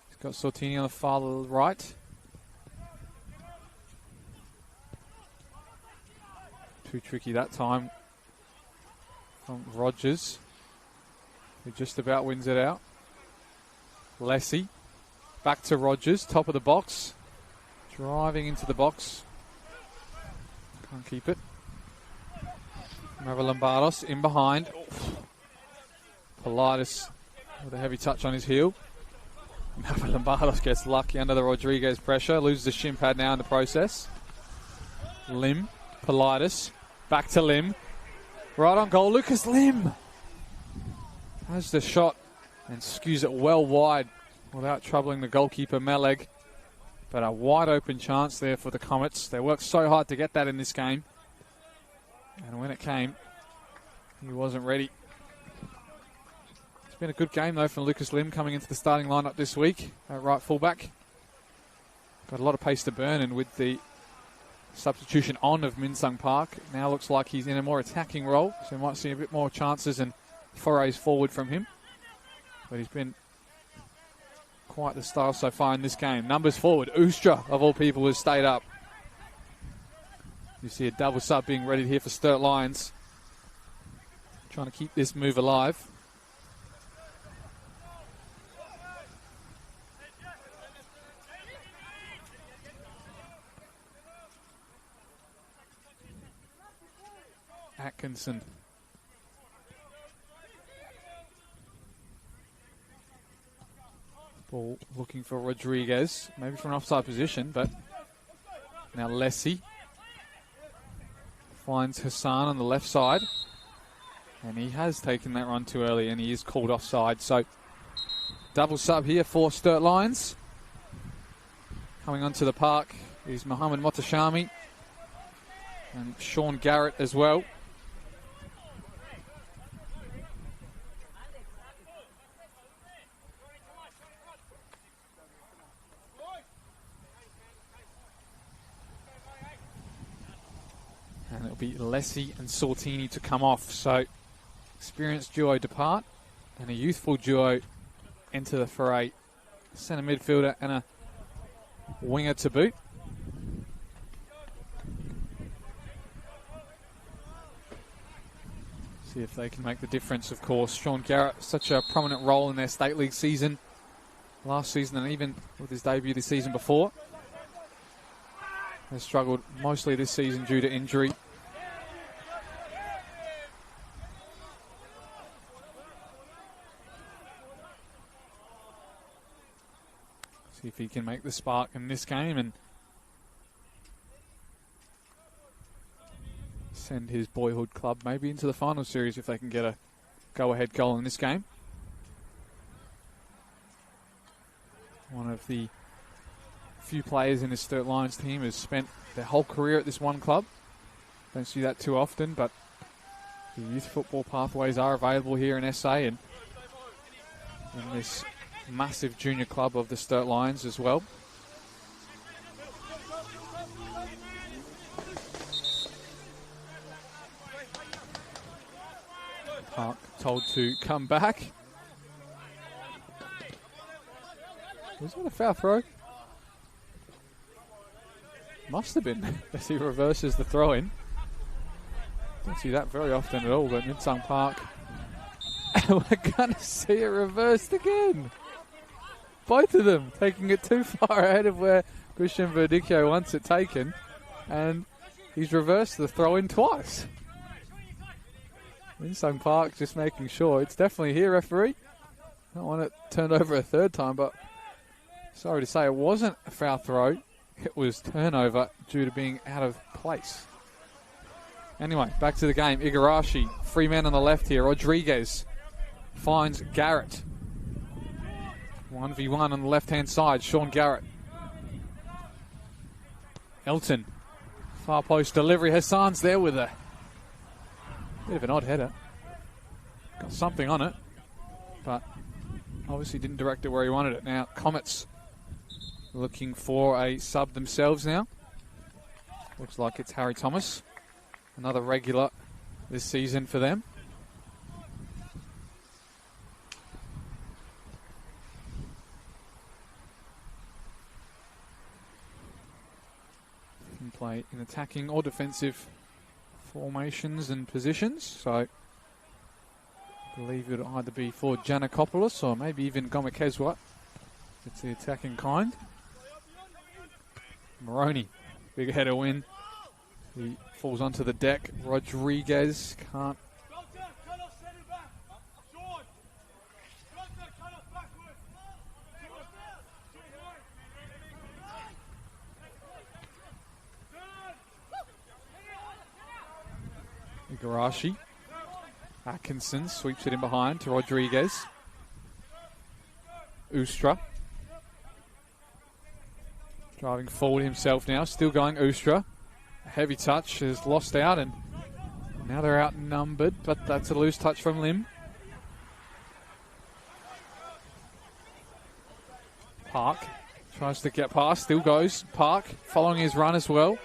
S1: He's got Sortini on the far right. Too tricky that time from Rogers, who just about wins it out. Lessie, back to Rogers, top of the box. Driving into the box. Can't keep it. Mavrolambardos in behind. Politis with a heavy touch on his heel. Mavrolambardos gets lucky under the Rodriguez pressure. Loses the shin pad now in the process. Lim, Politis, back to Lim. Right on goal, Lucas Lim has the shot and skews it well wide without troubling the goalkeeper Meleg. But a wide open chance there for the Comets. They worked so hard to get that in this game. And when it came, he wasn't ready. It's been a good game, though, from Lucas Lim coming into the starting lineup this week at right fullback. Got a lot of pace to burn, and with the substitution on of Min Sung Park, now looks like he's in a more attacking role, so we might see a bit more chances and forays forward from him. But he's been quite the style so far in this game. Numbers forward, Ustra, of all people, has stayed up. You see a double sub being ready here for Sturt Lions. Trying to keep this move alive. Atkinson. Ball looking for Rodriguez. Maybe from an offside position, but now Lessie finds Hassan on the left side. And he has taken that run too early and he is called offside. So double sub here for Sturt Lions. Coming onto the park is Mohamed Motashami and Sean Garrett as well. And it'll be Lessie and Sortini to come off. So experienced duo depart and a youthful duo enter the fray. Centre midfielder and a winger to boot. See if they can make the difference, of course. Sean Garrett, such a prominent role in their State League season last season and even with his debut the season before. Has struggled mostly this season due to injury. See if he can make the spark in this game and send his boyhood club maybe into the final series if they can get a go-ahead goal in this game. One of the few players in the Sturt Lions team has spent their whole career at this one club. Don't see that too often, but the youth football pathways are available here in SA and in this massive junior club of the Sturt Lions as well. told to come back. Was that a foul throw? Must have been, as he reverses the throw-in. Don't see that very often at all, but Midsung Park. We're going to see it reversed again. Both of them taking it too far ahead of where Christian Verdicchio wants it taken. And he's reversed the throw-in twice. Midsung Park just making sure. It's definitely here, referee. Don't want it turned over a third time, but sorry to say it wasn't a foul throw. It was turnover due to being out of place. Anyway, back to the game. Igarashi, free man on the left here. Rodriguez finds Garrett. 1v1 on the left-hand side. Sean Garrett. Elton. Far post delivery. Hassan's there with a bit of an odd header. Got something on it, but obviously didn't direct it where he wanted it. Now, Comets looking for a sub themselves now. Looks like it's Harry Thomas. Another regular this season for them. Can play in attacking or defensive formations and positions. So I believe it would either be for Giannakopoulos or maybe even Gomekezwa. It's the attacking kind. Maroney, big header win. He falls onto the deck. Rodriguez can't. Igarashi. Atkinson sweeps it in behind to Rodriguez. Ustra. Driving forward himself now, still going Ustra. A heavy touch is lost out, and now they're outnumbered, but that's a loose touch from Lim. Park tries to get past, still goes. Park following his run as well.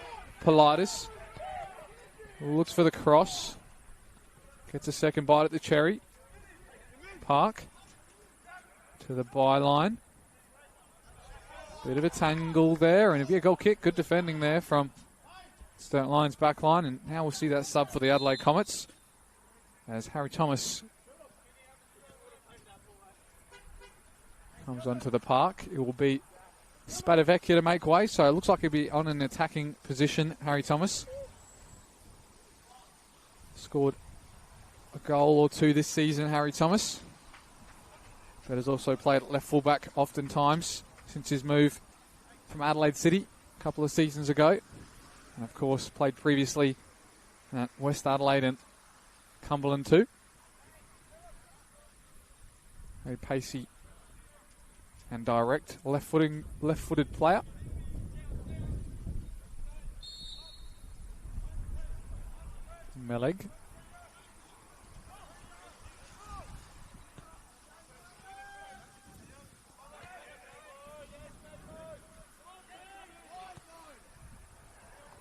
S1: Politis looks for the cross. Gets a second bite at the cherry. Park to the byline. Bit of a tangle there, and it'll be a goal kick. Good defending there from Sturt Lions back line, and now we'll see that sub for the Adelaide Comets as Harry Thomas comes onto the park. It will be Spadavecchia to make way, so it looks like he'll be on an attacking position, Harry Thomas. Scored a goal or two this season, Harry Thomas, but has also played left fullback oftentimes since his move from Adelaide City a couple of seasons ago. And of course, played previously at West Adelaide and Cumberland too. Very pacey and direct, left-footed player. Meleg.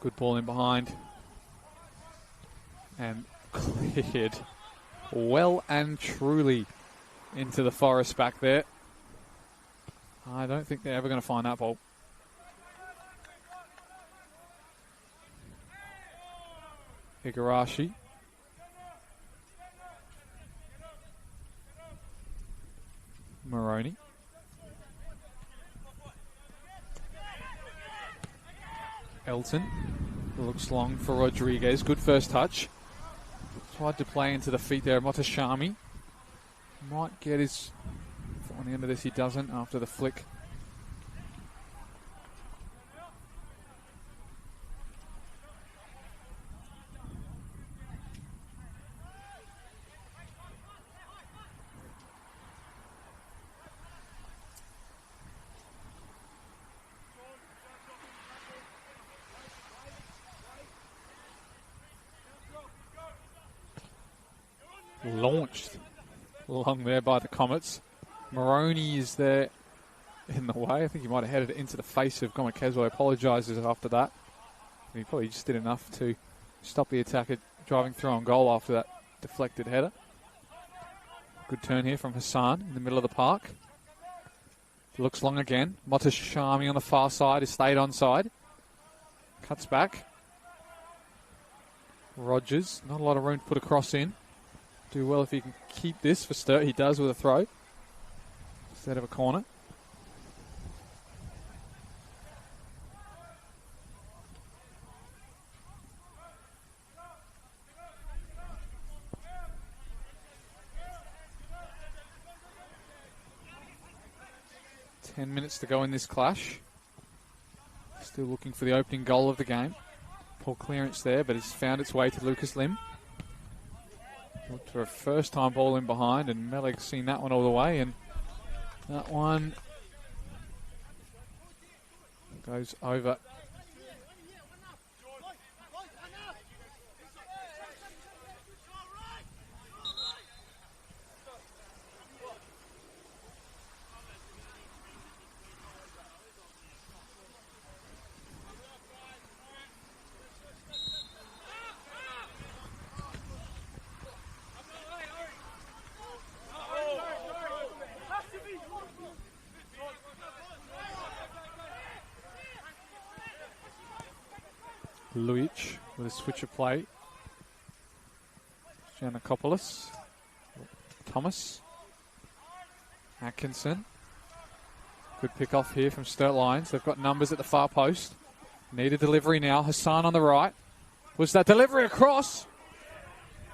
S1: Good ball in behind. And cleared well and truly into the forest back there. I don't think they're ever going to find that ball. Igarashi. Maroney. Elton. Looks long for Rodriguez. Good first touch. Tried to play into the feet there. Motashami. Might get his foot on the end of this. He doesn't after the flick. Launched along there by the Comets. Maroney is there in the way. I think he might have headed it into the face of Gomekezwa. Apologises after that. He probably just did enough to stop the attacker driving through on goal after that deflected header. Good turn here from Hassan in the middle of the park. Looks long again. Motashami on the far side has stayed onside. Cuts back. Rogers, not a lot of room to put a cross in. Do well if he can keep this for Sturt. He does with a throw instead of a corner. Minutes to go in this clash. Still looking for the opening goal of the game. Poor clearance there, but it's found its way to Lucas Lim. Looked for a first-time ball in behind, and Meleg's seen that one all the way, and that one goes over. Luic with a switch of play. Giannakopoulos. Thomas. Atkinson. Good pick off here from Sturt Lions. They've got numbers at the far post. Need a delivery now. Hassan on the right. Was that delivery across?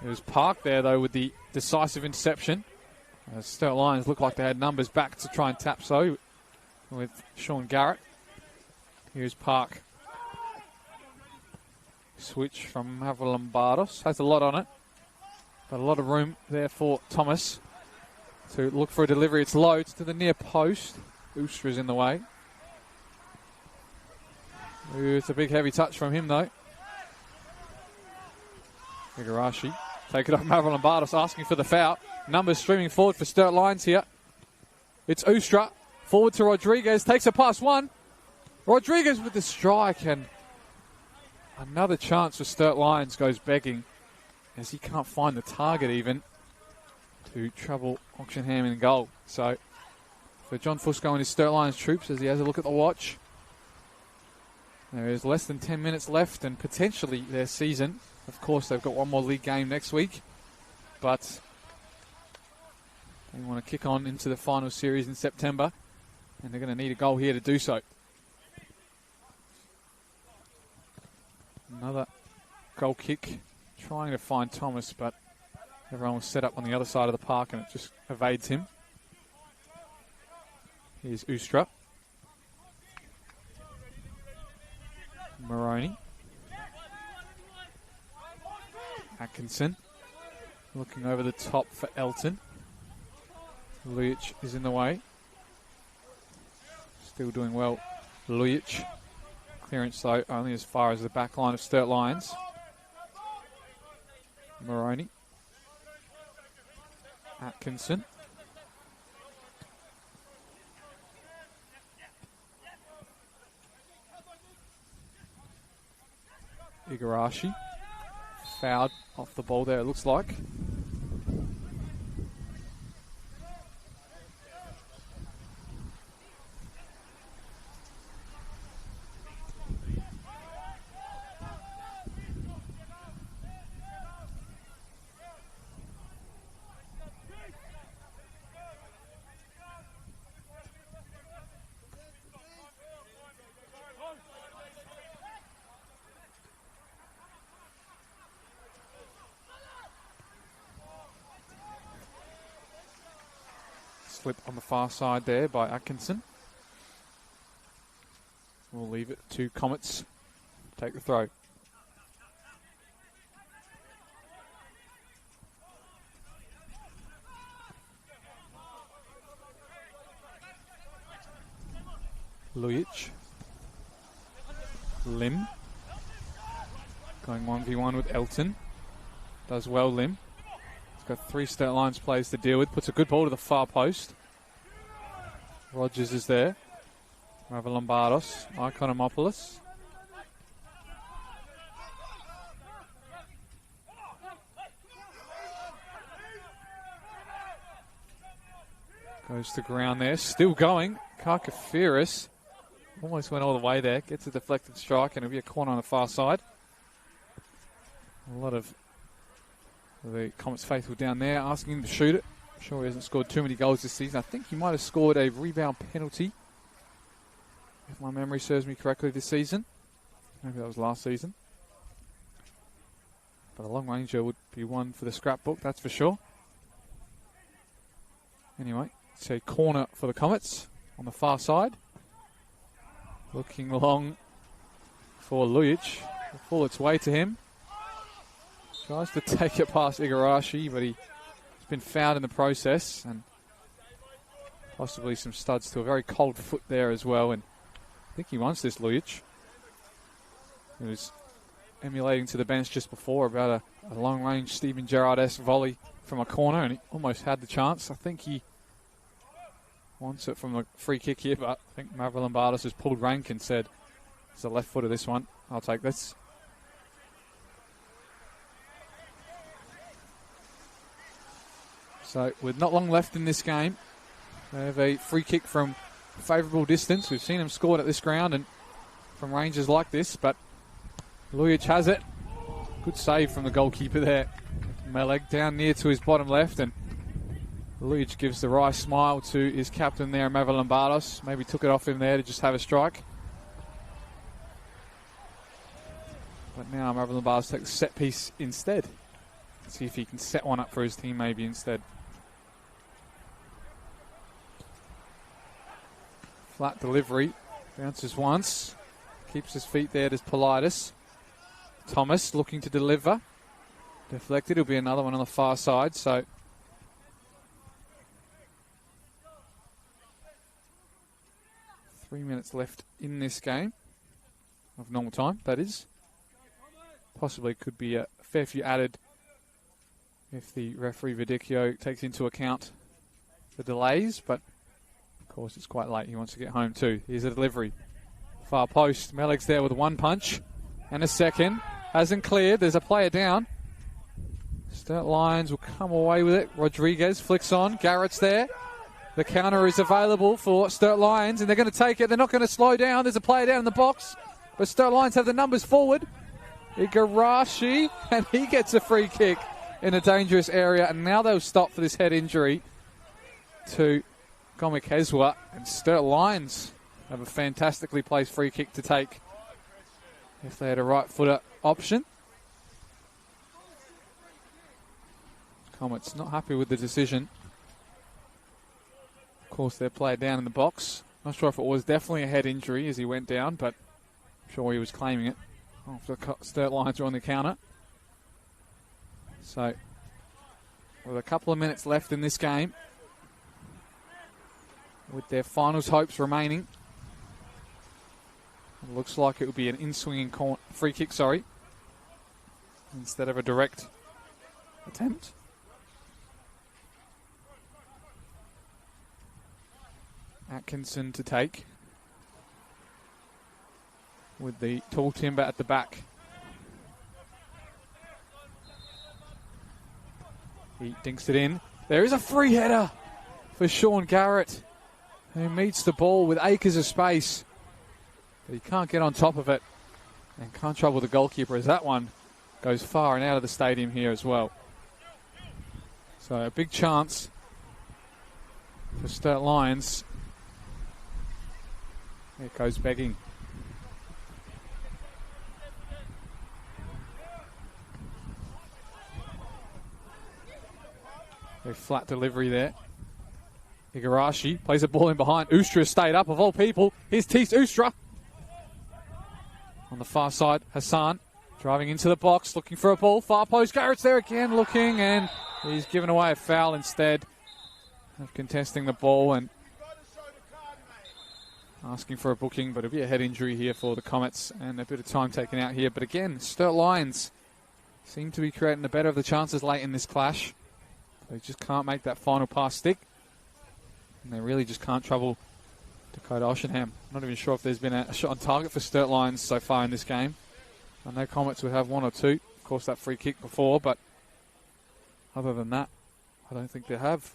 S1: It was parked there though with the decisive interception. Sturt Lions looked like they had numbers back to try and tap so with Sean Garrett. Here's Park. Switch from Mavrolambardos. Has a lot on it. But a lot of room there for Thomas to look for a delivery. It's low. It's to the near post. Oostra's in the way. Ooh, it's a big heavy touch from him though. Igarashi. Take it off Mavrolambardos asking for the foul. Numbers streaming forward for Sturt Lions here. It's Oostra. Forward to Rodriguez. Takes a pass one. Rodriguez with the strike, and another chance for Sturt Lions goes begging as he can't find the target even to trouble Oxenham in goal. So for John Fusco and his Sturt Lions troops, as he has a look at the watch, there is less than 10 minutes left and potentially their season. Of course, they've got one more league game next week, but they want to kick on into the final series in September, and they're going to need a goal here to do so. Another goal kick, trying to find Thomas, but everyone was set up on the other side of the park and it just evades him. Here's Oostra. Maroney. Atkinson. Looking over the top for Elton. Lujic is in the way. Still doing well. Lujic. Clearance though only as far as the back line of Sturt Lions. Maroney. Atkinson. Igarashi. Fouled off the ball there, it looks like. Slip on the far side there by Atkinson. We'll leave it to Comets to take the throw. Lujic. Lim. Going 1v1 with Elton. Does well, Lim. Got 3 Sturt Lions players to deal with. Puts a good ball to the far post. Rogers is there. Mavrolambardos. Ikonomopoulos. Goes to ground there. Still going. Karkafiris almost went all the way there. Gets a deflected strike, and it'll be a corner on the far side. A lot of the Comets faithful down there asking him to shoot it. I'm sure he hasn't scored too many goals this season. I think he might have scored a rebound penalty, if my memory serves me correctly, this season. Maybe that was last season. But a long ranger would be one for the scrapbook, that's for sure. Anyway, it's a corner for the Comets on the far side. Looking long for Lujic. Will fall its way to him. Tries to take it past Igarashi, but he's been fouled in the process, and possibly some studs to a very cold foot there as well. And I think he wants this, Lujic. He was emulating to the bench just before about a long-range Steven Gerrard-esque volley from a corner, and he almost had the chance. I think he wants it from a free kick here, but I think Mavrolambardos has pulled rank and said, it's a left footer this one, I'll take this. So with not long left in this game, they have a free kick from favourable distance. We've seen him scored at this ground and from ranges like this, but Lujic has it. Good save from the goalkeeper there. Meleg down near to his bottom left, and Lujic gives the wry smile to his captain there, Mavrolambardos. Maybe took it off him there to just have a strike. But now Mavrolambardos takes a set piece instead. Let's see if he can set one up for his team maybe instead. Flat delivery. Bounces once. Keeps his feet there to Politis. Thomas looking to deliver. Deflected. It'll be another one on the far side. So 3 minutes left in this game. Of normal time, that is. Possibly could be a fair few added if the referee Vidicchio takes into account the delays, but of course it's quite late. He wants to get home too. Here's a delivery. Far post. Meleg's there with one punch and a second. Hasn't cleared. There's a player down. Sturt Lions will come away with it. Rodriguez flicks on. Garrett's there. The counter is available for Sturt Lions, and they're going to take it. They're not going to slow down. There's a player down in the box, but Sturt Lions have the numbers forward. Igarashi, and he gets a free kick in a dangerous area, and now they'll stop for this head injury to Gomikezwa, and Sturt Lions have a fantastically placed free kick to take if they had a right footer option. Comets not happy with the decision. Of course, their player down in the box. Not sure if it was definitely a head injury as he went down, but I'm sure he was claiming it after the Sturt Lions are on the counter. So, with a couple of minutes left in this game, with their finals hopes remaining, it looks like it will be an in-swinging free kick, instead of a direct attempt. Atkinson to take, with the tall timber at the back. He dinks it in. There is a free header for Sean Garrett, who meets the ball with acres of space, but he can't get on top of it and can't trouble the goalkeeper as that one goes far and out of the stadium here as well. So a big chance for Sturt Lions. There goes begging. Very flat delivery there. Igarashi plays a ball in behind. Ustra stayed up, of all people. Here's Tees Ustra. On the far side, Hassan driving into the box, looking for a ball. Far post, Garrett's there again, looking, and he's given away a foul instead of contesting the ball and asking for a booking, but it'll be a head injury here for the Comets and a bit of time taken out here. But again, Sturt Lions seem to be creating the better of the chances late in this clash. They just can't make that final pass stick, and they really just can't trouble Dakota Oshenham. Not even sure if there's been a shot on target for Sturt Lions so far in this game. I know Comets would have one or two. Of course, that free kick before, but other than that, I don't think they have.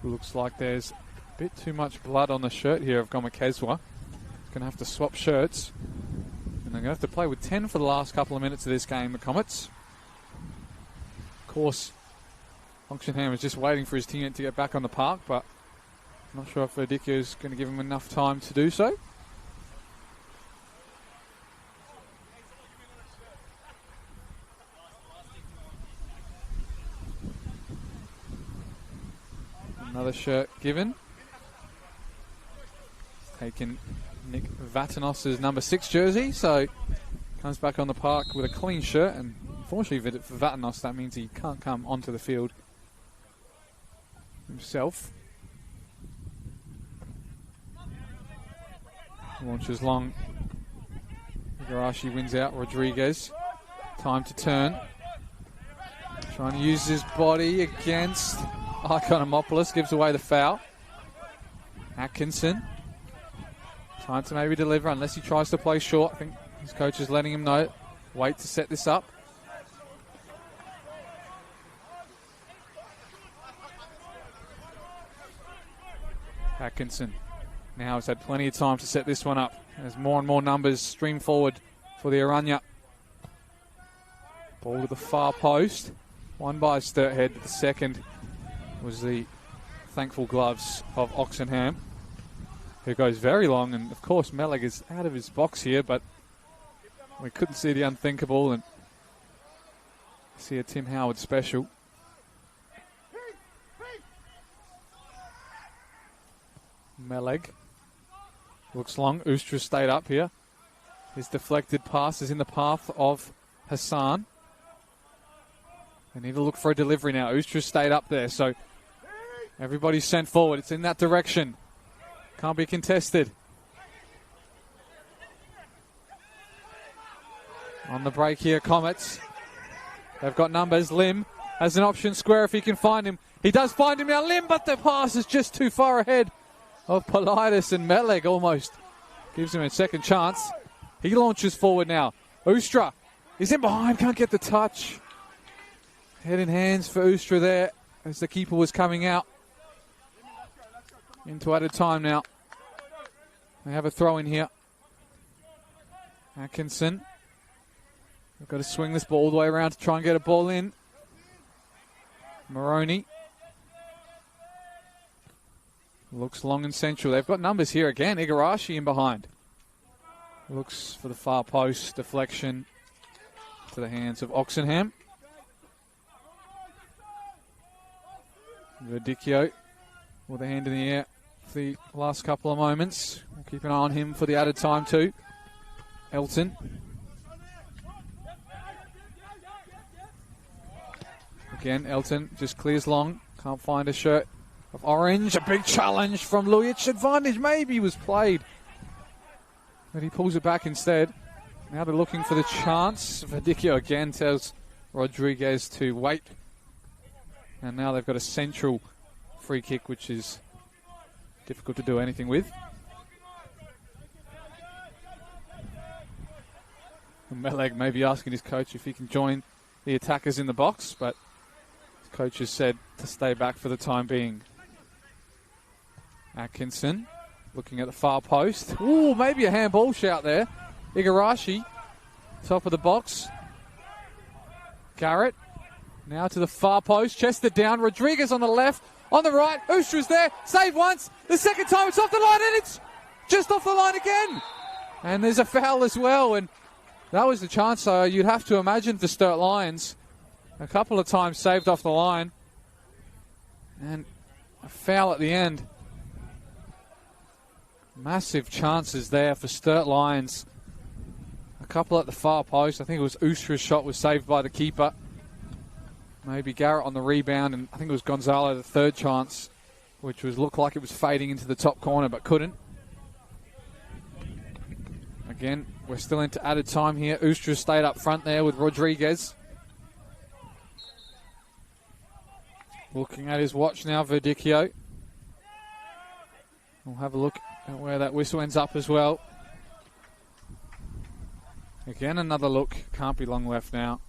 S1: Looks like there's a bit too much blood on the shirt here of Gomakezwa. Going to have to swap shirts. And they're going to have to play with 10 for the last couple of minutes of this game, the Comets. Of course, Oxenham is just waiting for his teammate to get back on the park, but I'm not sure if Verdicchio is going to give him enough time to do so. Another shirt given. Taken Nick Vatanos' number 6 jersey, so comes back on the park with a clean shirt, and unfortunately for Vatanos that means he can't come onto the field himself. Launches long. Igarashi wins out. Rodriguez. Time to turn. Trying to use his body against Ikonomopoulos. Gives away the foul. Atkinson. Time to maybe deliver unless he tries to play short. I think his coach is letting him know. Wait to set this up. Atkinson now has had plenty of time to set this one up as more and more numbers stream forward for the Aranya. Ball to the far post. One by Sturt head. The second was the thankful gloves of Oxenham, who goes very long. And of course Meleg is out of his box here, but we couldn't see the unthinkable and see a Tim Howard special. Meleg looks long. Ustra stayed up here. His deflected pass is in the path of Hassan. They need to look for a delivery now. Ustra stayed up there, so everybody's sent forward. It's in that direction. Can't be contested. On the break here, Comets. They've got numbers. Lim has an option square if he can find him. He does find him now, Lim, but the pass is just too far ahead of Politis, and Meleg almost gives him a second chance. He launches forward now. Ustra is in behind, can't get the touch. Head in hands for Ustra there as the keeper was coming out. Into added time now. They have a throw in here. Atkinson. They've got to swing this ball all the way around to try and get a ball in. Maroney. Looks long and central. They've got numbers here again. Igarashi in behind. Looks for the far post. Deflection to the hands of Oxenham. Verdicchio with a hand in the air for the last couple of moments. We'll keep an eye on him for the added time too. Elton. Again, Elton just clears long. Can't find a shirt of orange. A big challenge from Lujic. Advantage maybe was played, but he pulls it back instead. Now they're looking for the chance. Verdicchio again tells Rodriguez to wait. And now they've got a central free kick, which is difficult to do anything with. Meleg may be asking his coach if he can join the attackers in the box, but his coach has said to stay back for the time being. Atkinson looking at the far post. Ooh, maybe a handball shout there. Igarashi, top of the box. Garrett, now to the far post. Chested down. Rodriguez on the left. On the right. Ustra's there. Save once. The second time it's off the line, and it's just off the line again. And there's a foul as well. And that was the chance, you'd have to imagine, for Sturt Lions. A couple of times saved off the line. And a foul at the end. Massive chances there for Sturt Lions. A couple at the far post. I think it was Ustra's shot was saved by the keeper. Maybe Garrett on the rebound, and I think it was Gonzalo the third chance, which looked like it was fading into the top corner but couldn't. Again, we're still into added time here. Ustra stayed up front there with Rodriguez. Looking at his watch now, Verdicchio. We'll have a look at where that whistle ends up as well. Again, another look. Can't be long left now.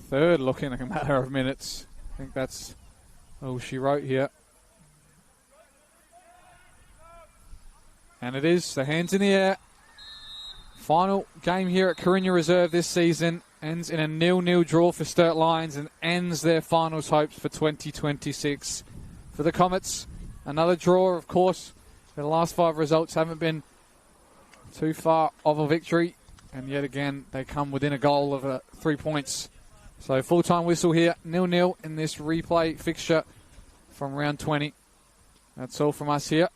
S1: Third look in a matter of minutes. I think that's all she wrote here. And it is. The hands in the air. Final game here at Corinna Reserve this season. Ends in a 0-0 draw for Sturt Lions and ends their finals hopes for 2026. For the Comets, another draw, of course. The last 5 results haven't been too far of a victory. And yet again, they come within a goal of 3 points. So full-time whistle here, 0-0 in this replay fixture from round 20. That's all from us here.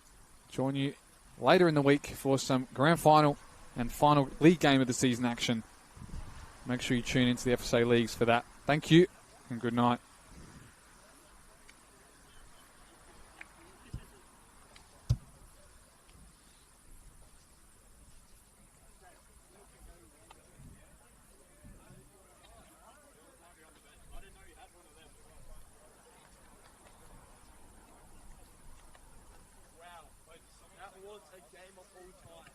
S1: Join you later in the week for some grand final and final league game of the season action. Make sure you tune into the FSA Leagues for that. Thank you and good night.
S17: That was a game of all time.